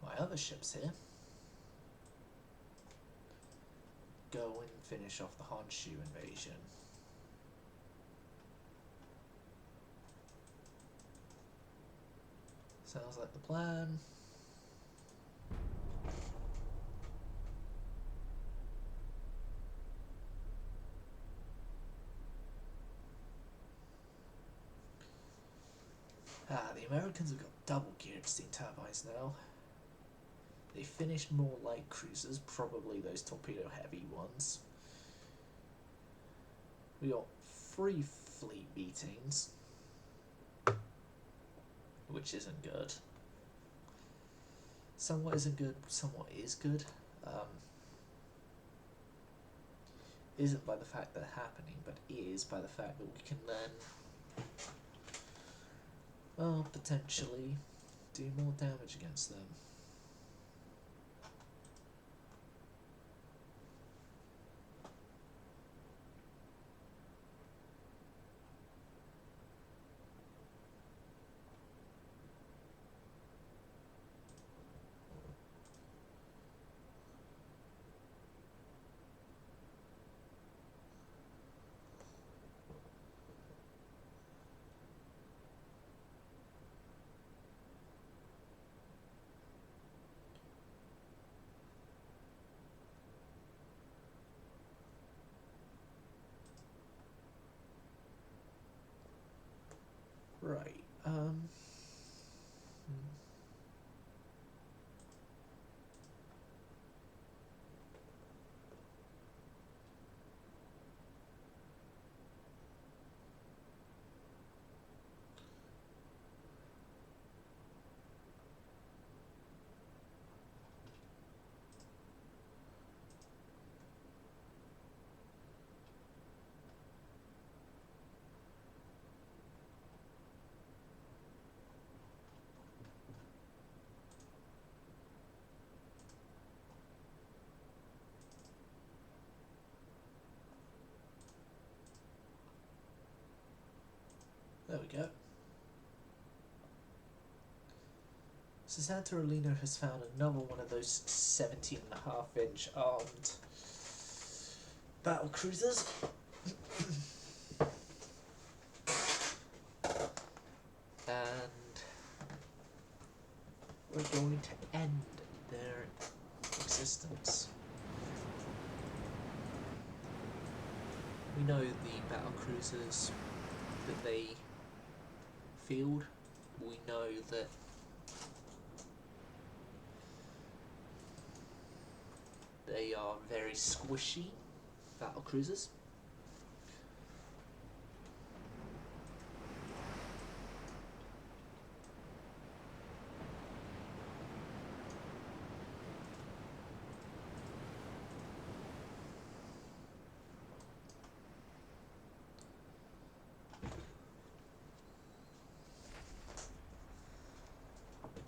my other ships here go and finish off the Honshu invasion. Sounds like the plan. The Americans have got double geared steam turbines now. They finished more light cruisers, probably those torpedo heavy ones. We got 3 fleet meetings, which isn't good. Somewhat isn't good, somewhat is good. Isn't by the fact that they're happening, but is by the fact that we can then, well, potentially do more damage against them. Right, there we go. So Santa Elena has found another one of those 17.5-inch armed battle cruisers. And we're going to end their existence. We know the battle cruisers that they field. We know that they are very squishy battle cruisers.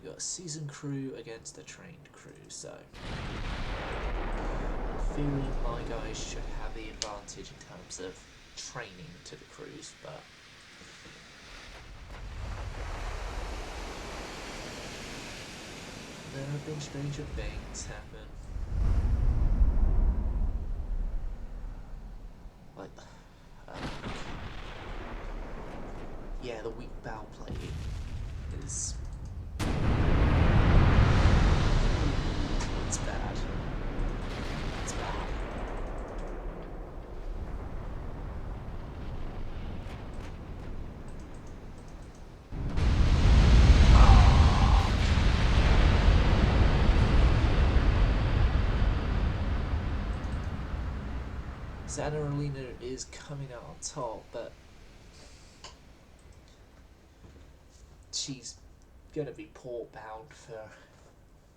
We've got a seasoned crew against a trained crew, so in theory my guys should have the advantage in terms of training to the crews, but there have been stranger things happen. Like, yeah, the weak bow plate is... it's bad. It's bad. Zanarolina is coming out on top, but she's gonna be port bound for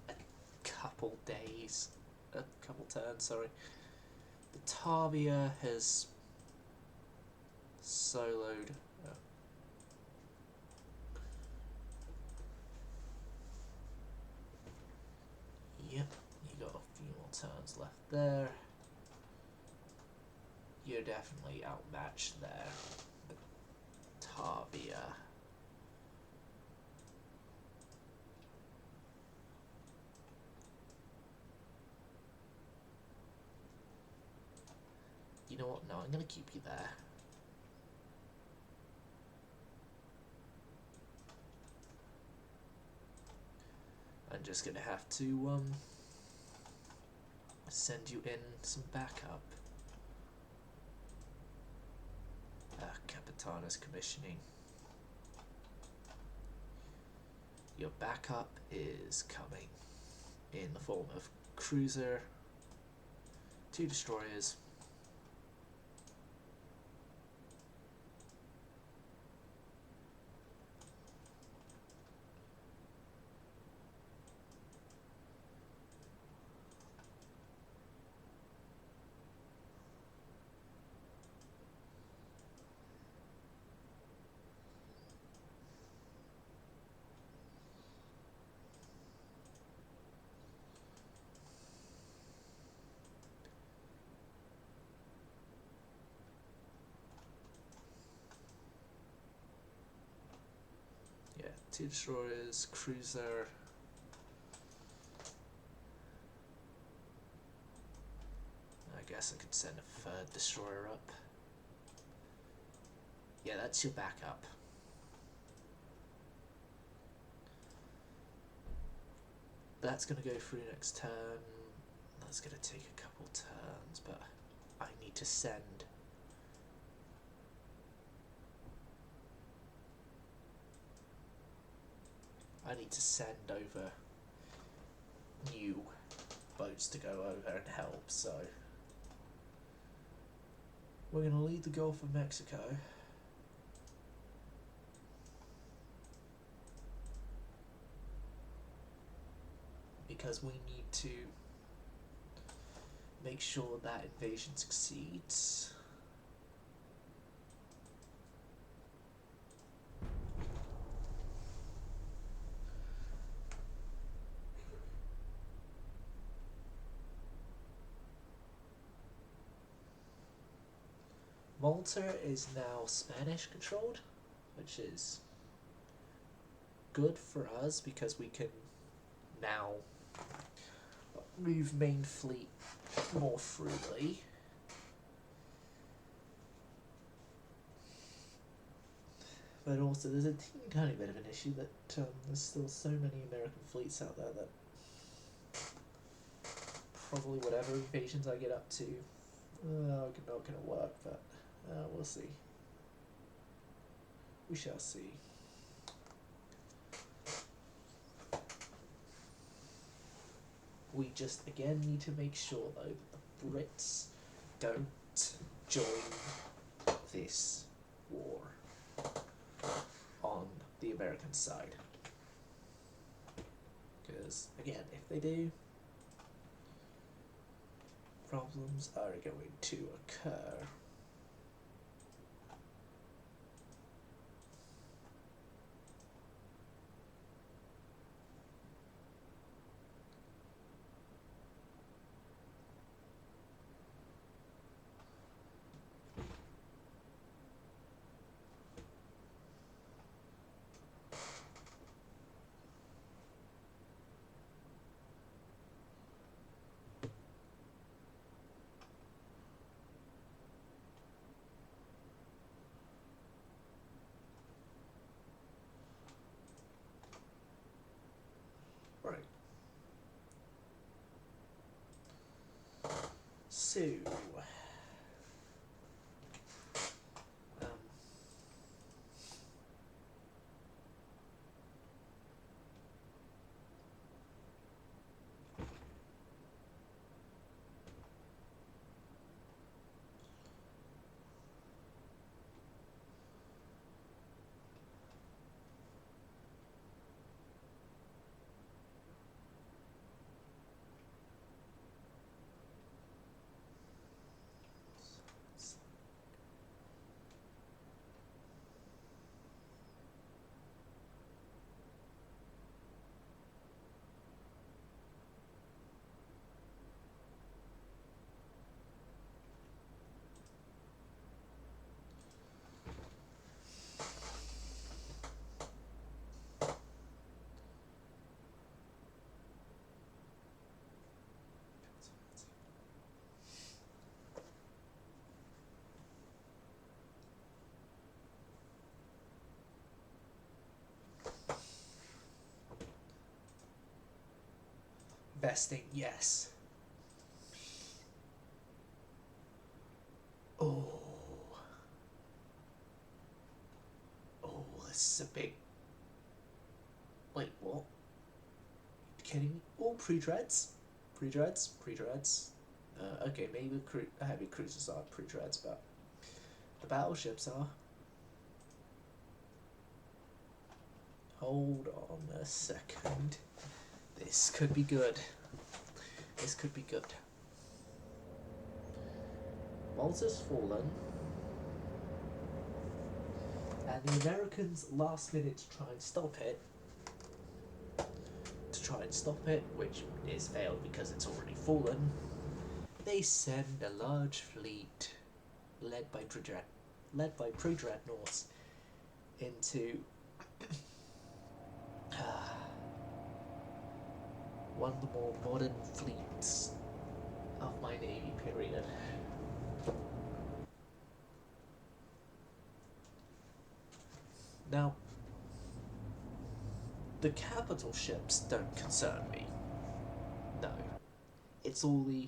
a couple days, a couple turns, sorry. Batavia has soloed. Yep, you got a few more turns left there. You're definitely outmatched there. Batavia. You know what? No, I'm gonna keep you there. I'm just gonna have to send you in some backup. Capitana's commissioning. Your backup is coming in the form of cruiser, 2 destroyers, yeah, 2 destroyers, cruiser. I guess I could send a 3rd destroyer up. Yeah, that's your backup. That's gonna go through next turn. That's gonna take a couple turns, but I need to send over new boats to go over and help, so we're gonna leave the Gulf of Mexico. Because we need to make sure that invasion succeeds. Malta is now Spanish controlled, which is good for us because we can now move main fleet more freely. But also there's a teeny tiny bit of an issue that there's still so many American fleets out there that probably whatever invasions I get up to not going to work, but we'll see. We shall see. We just again need to make sure though that the Brits don't join this war on the American side. Because again, if they do, problems are going to occur. Right. So, investing, yes. Oh. Oh, this is a big... Wait, what? You kidding me? Oh, pre-dreads? Pre-dreads? Pre-dreads? Okay, maybe the heavy cruisers are pre-dreads, but the battleships are. Hold on a second. This could be good. This could be good. Malta's fallen. And the Americans last minute to try and stop it. Which is failed because it's already fallen. They send a large fleet led by pre-dreadnoughts into one of the more modern fleets of my Navy period. Now, the capital ships don't concern me. No. It's all the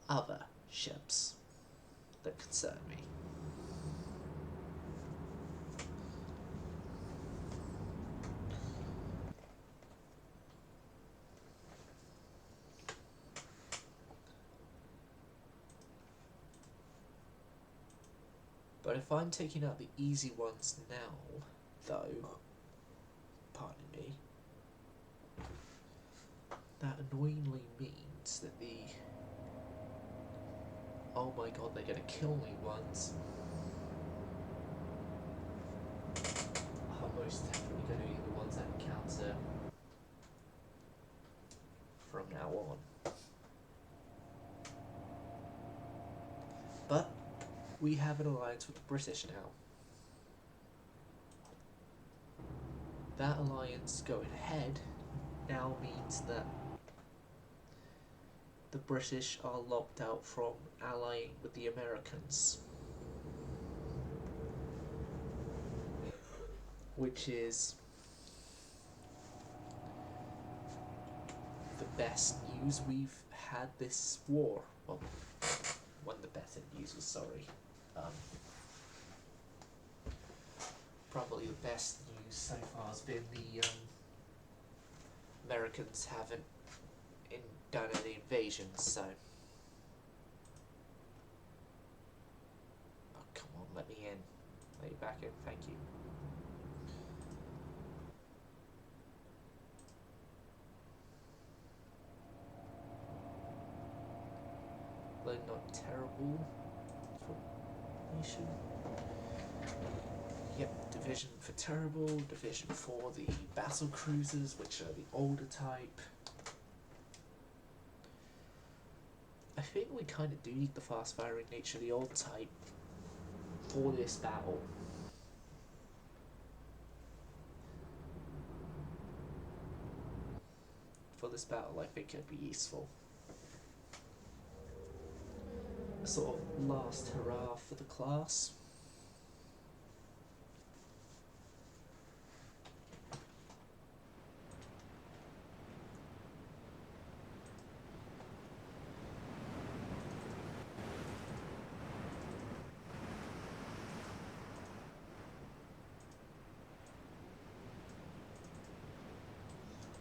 other ships that concern me. But if I'm taking out the easy ones now, though, pardon me, that annoyingly means that the oh my god, they're gonna kill me ones are most definitely gonna be the ones that encounter from now on. But we have an alliance with the British now. That alliance going ahead now means that the British are locked out from allying with the Americans, which is the best news we've had this war. Well, one of the better news was, sorry. Probably the best news so far has been the Americans haven't done any invasions, so... Oh, come on, let me in. Let me back in, thank you. Though not terrible formation. Yep, division for terrible, division for the battle cruisers, which are the older type. I think we kind of do need the fast firing nature of the old type for this battle. For this battle, I think it'd be useful. A sort of last hurrah for the class.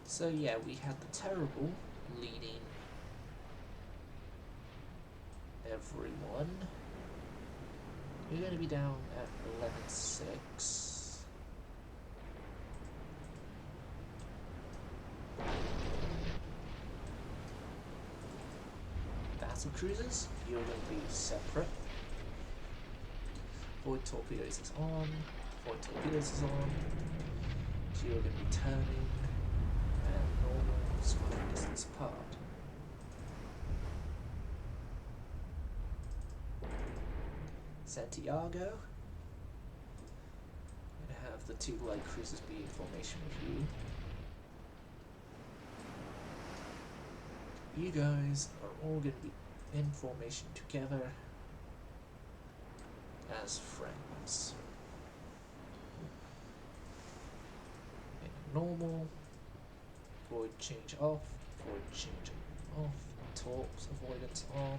So yeah, we had the terrible leading everyone. We're going to be down at 11.6. Battle cruisers, you're going to be separate. Void torpedoes is on. Void torpedoes is on. So you're going to be turning. And normal squadron distance apart. Santiago. I'm going to have the two light cruisers be in formation with you. You guys are all going to be in formation together as friends. And normal. Void change off, void change off. Torps, avoidance on.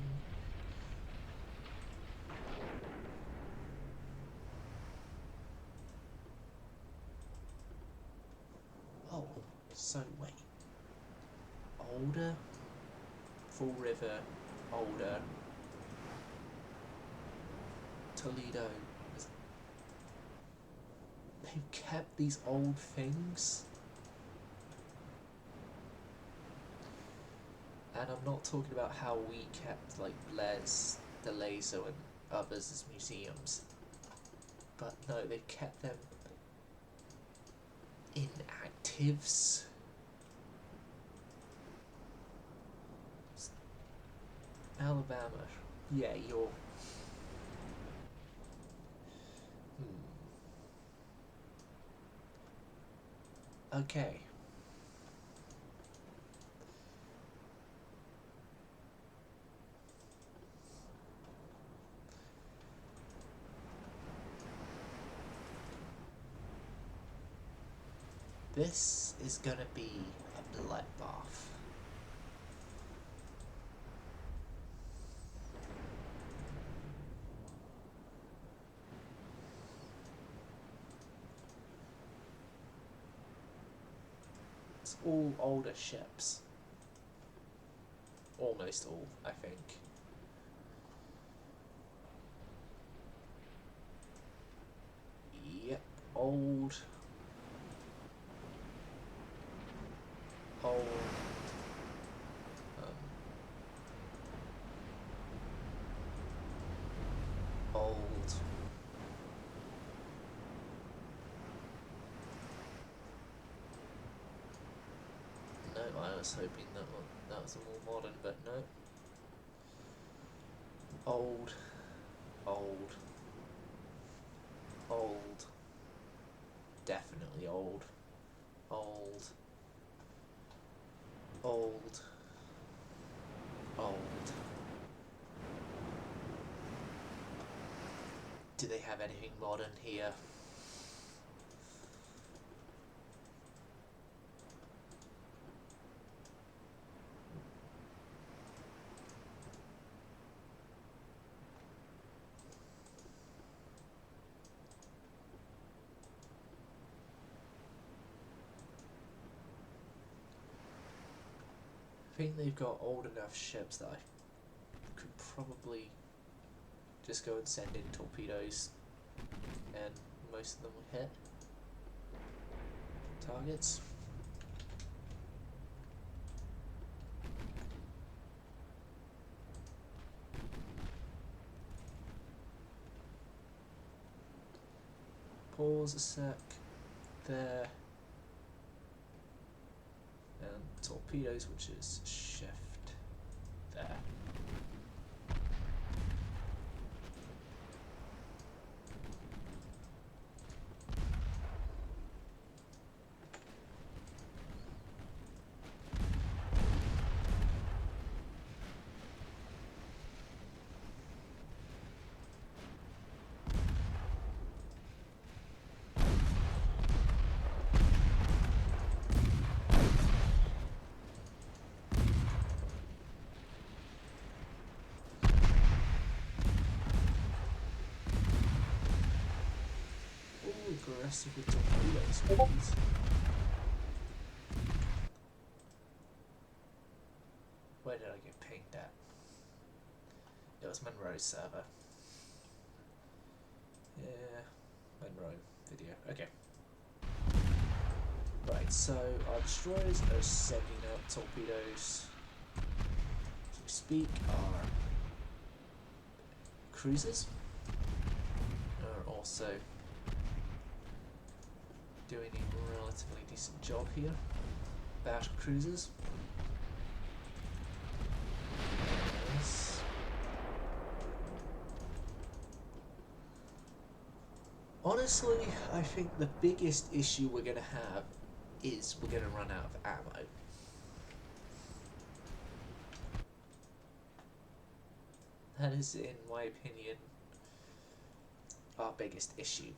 Oh, so wait. Older, Fall River, older. Toledo. They've kept these old things. And I'm not talking about how we kept like Blair's, the Laser and others as museums. But no, they kept them in actives. Alabama. Yeah, you're... Okay. This is gonna be a bloodbath. It's all older ships. Almost all, I think. Yep, old. Old. Old. No, I was hoping that was a more modern, but no. Old. Old. Old. Definitely old. Old. Old. Old. Do they have anything modern here? I think they've got old enough ships that I could probably just go and send in torpedoes and most of them will hit targets. Pause a sec there. And torpedoes, which is shift there. Aggressive with torpedoes, please. Where did I get pinged at? It was Monroe's server. Yeah, Monroe video. Okay. Right, so our destroyers are sending out torpedoes. As we speak, our cruisers are also doing a relatively decent job here. Battle cruisers. Yes. Honestly, I think the biggest issue we're going to have is we're going to run out of ammo. That is, in my opinion, our biggest issue.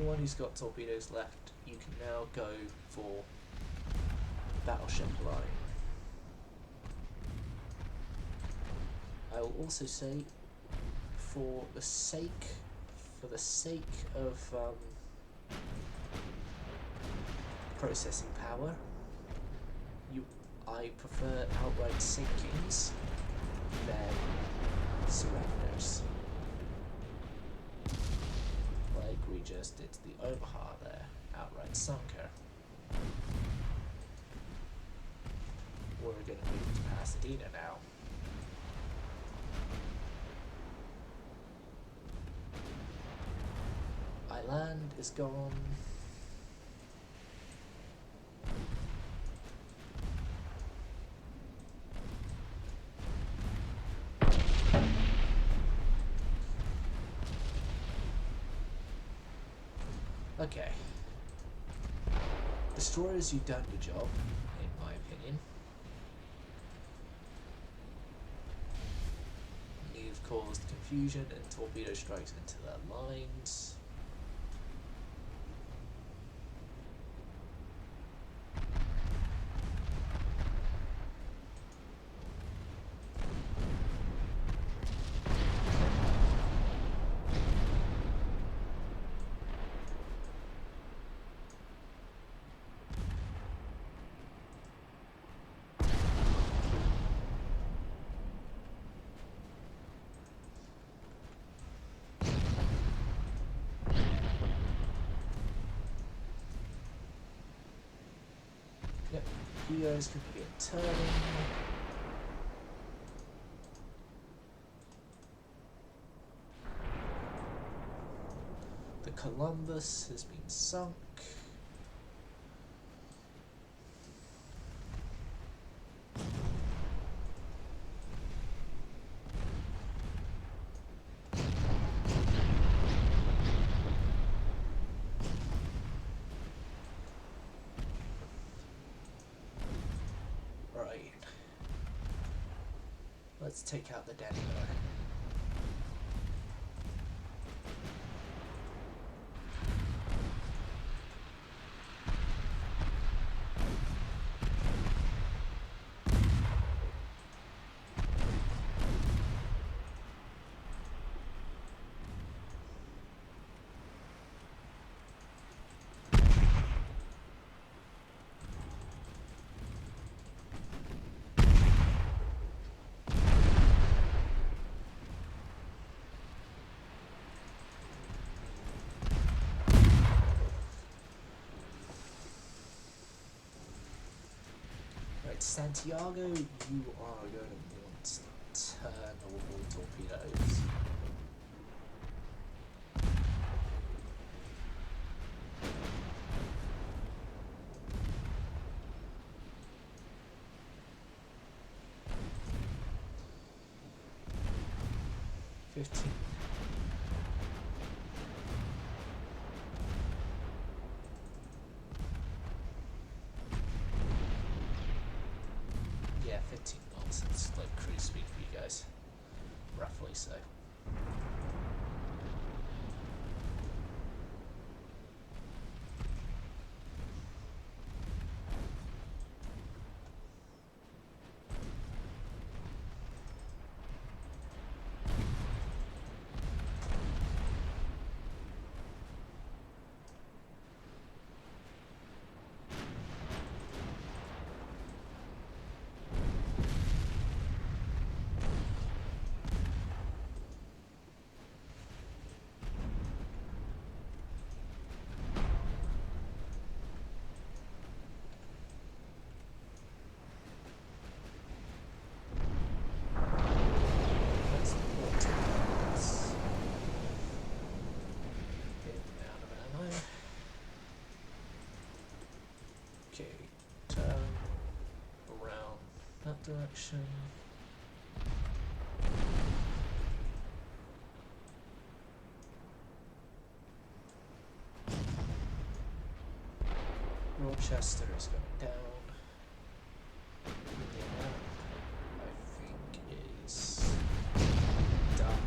anyone who's got torpedoes left, you can now go for battleship line. I will also say, for the sake of processing power, I prefer outright sinkings than surrenders, like we just did to the Omaha there. Outright sunk her. We're going to move to Pasadena now. Land is gone. Okay. Destroyers, you've done your job, in my opinion. You've caused confusion and torpedo strikes into their lines. You guys could begin turning. The Columbus has been sunk. Let's take out the Danny Miller. Santiago, you are going to want to turn all torpedoes. Yeah, 15 knots. It's like cruise speed for you guys. Roughly so. Direction. Rochester is going down. Indiana, I think, is done.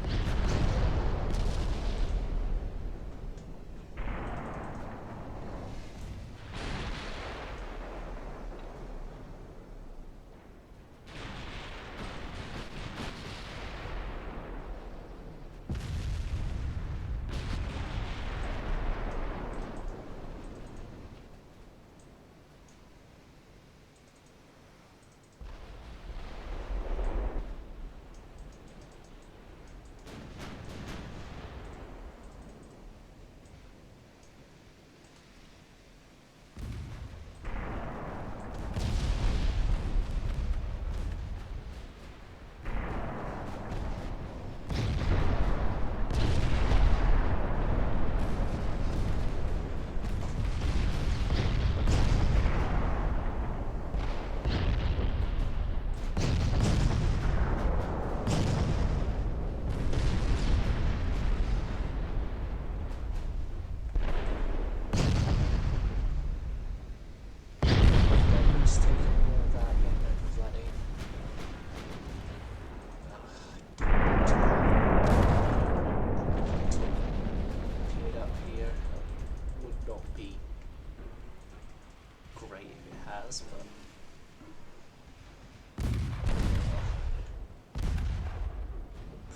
but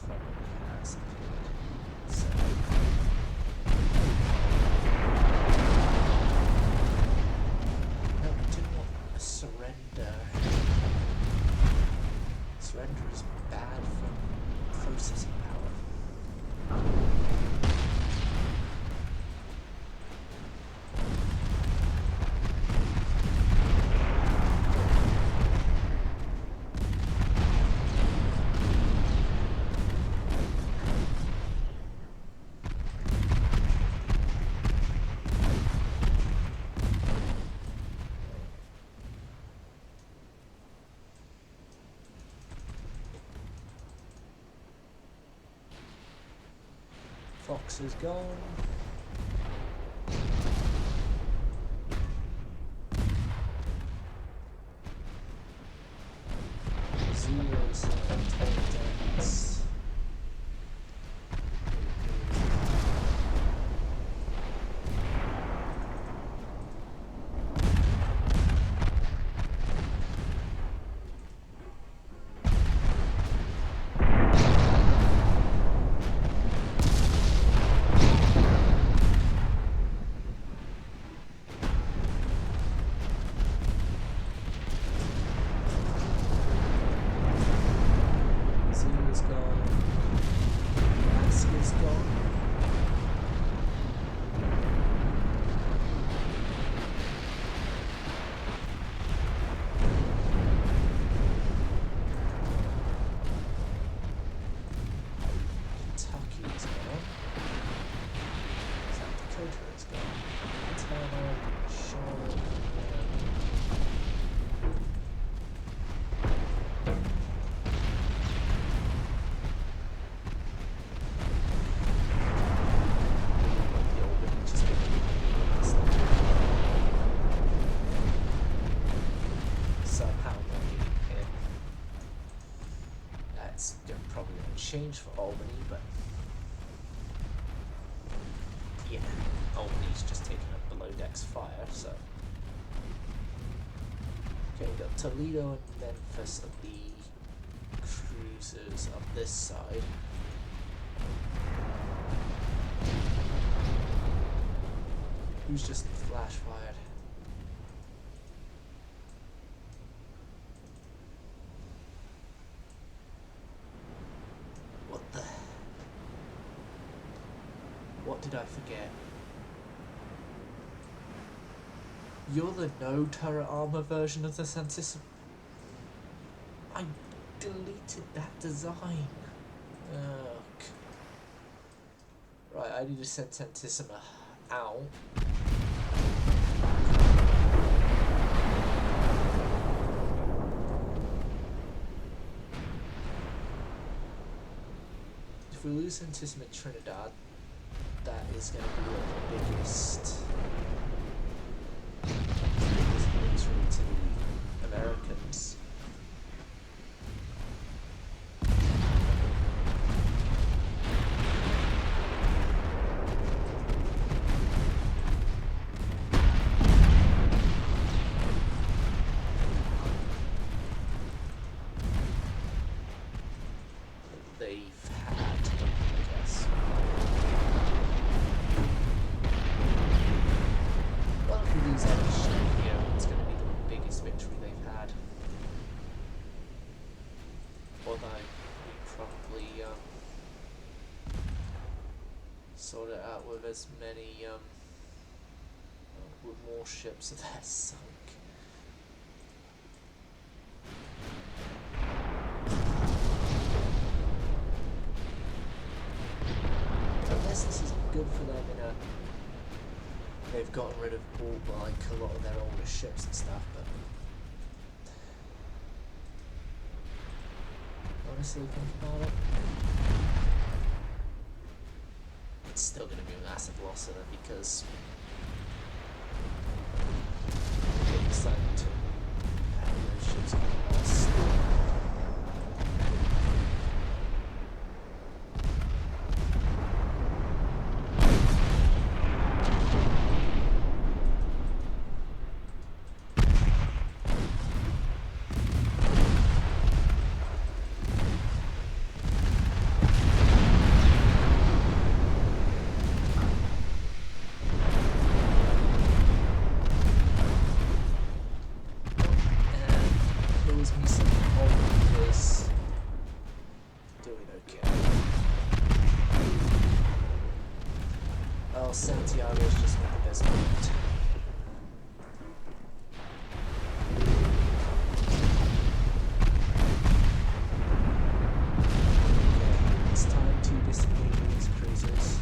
probably has appeared. So no, we didn't want a surrender. Surrender is bad for processing power. Fox is gone. Zero's intelligence. Zero's gone. Alaska's gone. Kentucky is gone. South Dakota is gone. Montana, Charlotte, the old village is gonna be somehow not getting hit. That's probably going to change for Albany, but yeah, Albany's just taking up below decks fire, so. Okay, we've got Toledo and Memphis of the cruisers on this side. Who's just flash fired? What did I forget? You're the no turret armor version of the Santissima. I deleted that design. Ugh. Right, I need to send Santissima out. If we lose Santissima Trinidad, that is going to be the biggest injury to the Americans. They've had, I guess. Well, if we lose that ship here, it's going to be the biggest victory they've had. Although, we probably sort it out with as many, with more ships that are sunk. Unless this is good for them in a... They've gotten rid of all, like, a lot of their older ships and stuff, but... Honestly, think about it. It's still going to be a massive loss of them because... They decided to have those ships get lost. always me some old is doing okay. Oh, Santiago's just not the best point. Okay, it's time to disengage these cruisers.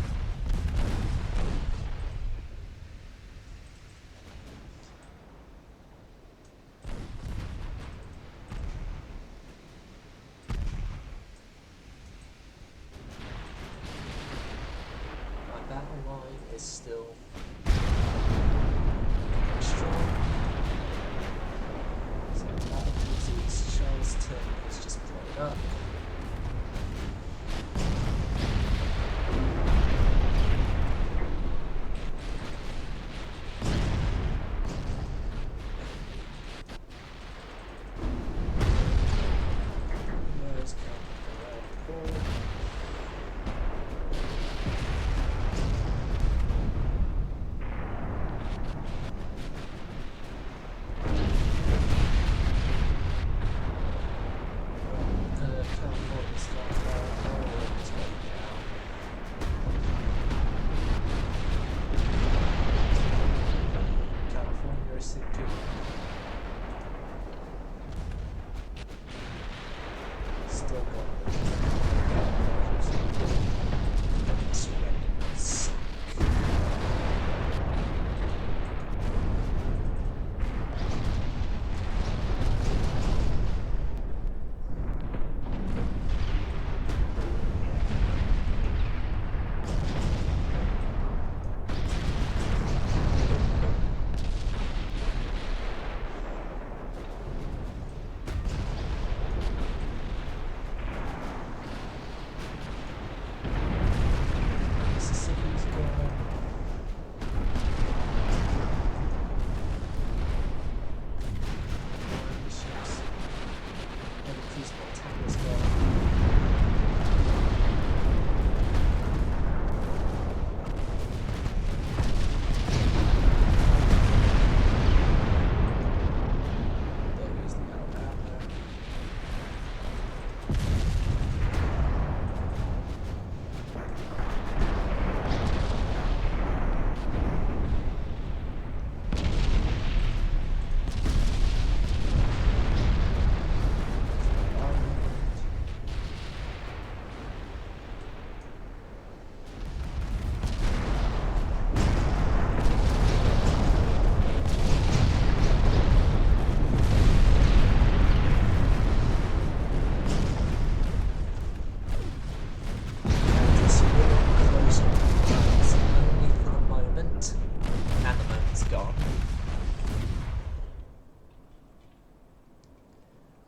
Battle line is still strong. So battle cruisers, Charleston is just blown up. Where's Calvin?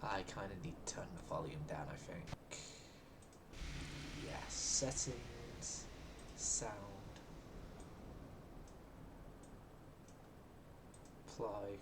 I kind of need to turn the volume down, I think. Yes, settings, sound, apply.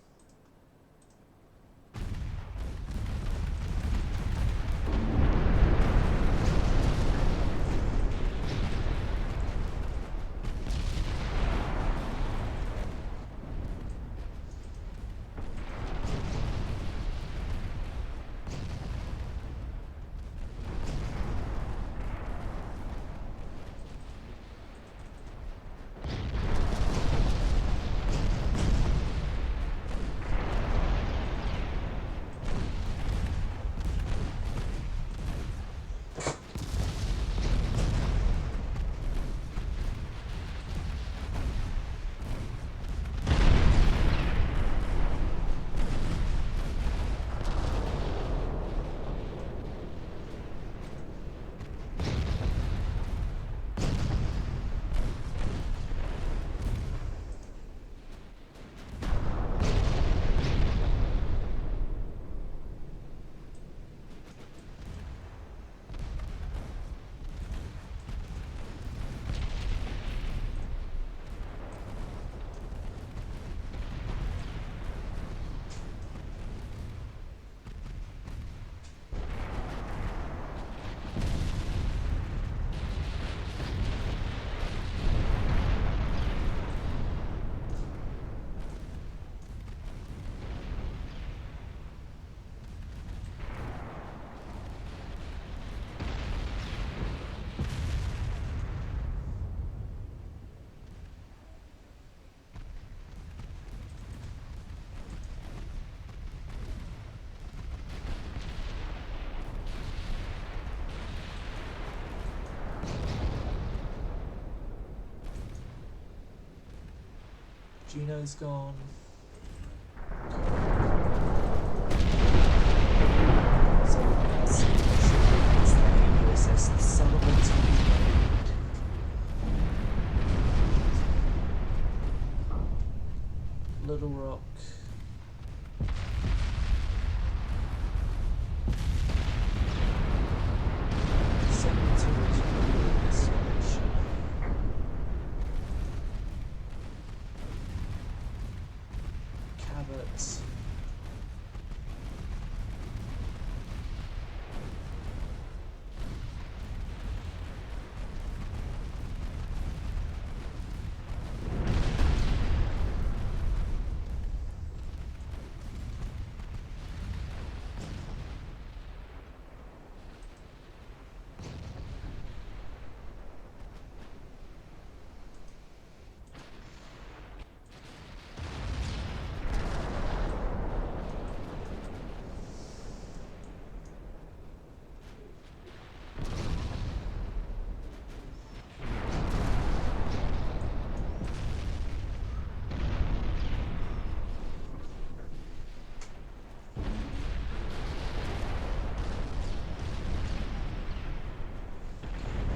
Juno's gone. Someone else is the USS Sullivan Torpedo. Little Rock. Cabot.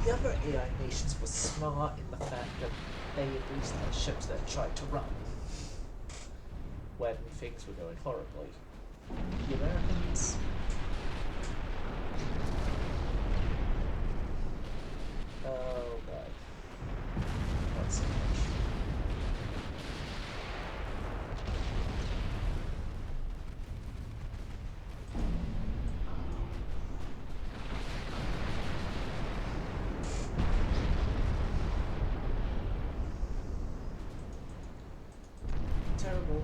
The other AI nations were smart in the fact that they at least had ships that tried to run when things were going horribly. The Americans... Oh no. Not so much. Terrible.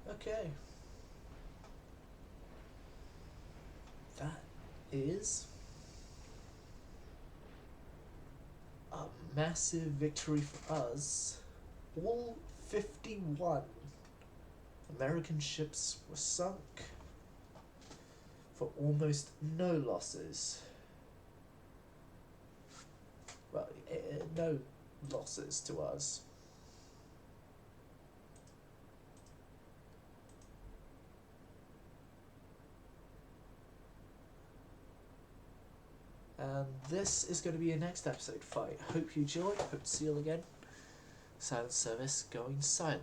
Okay. That is a massive victory for us. All 51 American ships were sunk for almost no losses. Well, no losses to us. And this is going to be a next episode fight. Hope you enjoy. Hope to see you all again. Silent service going silent.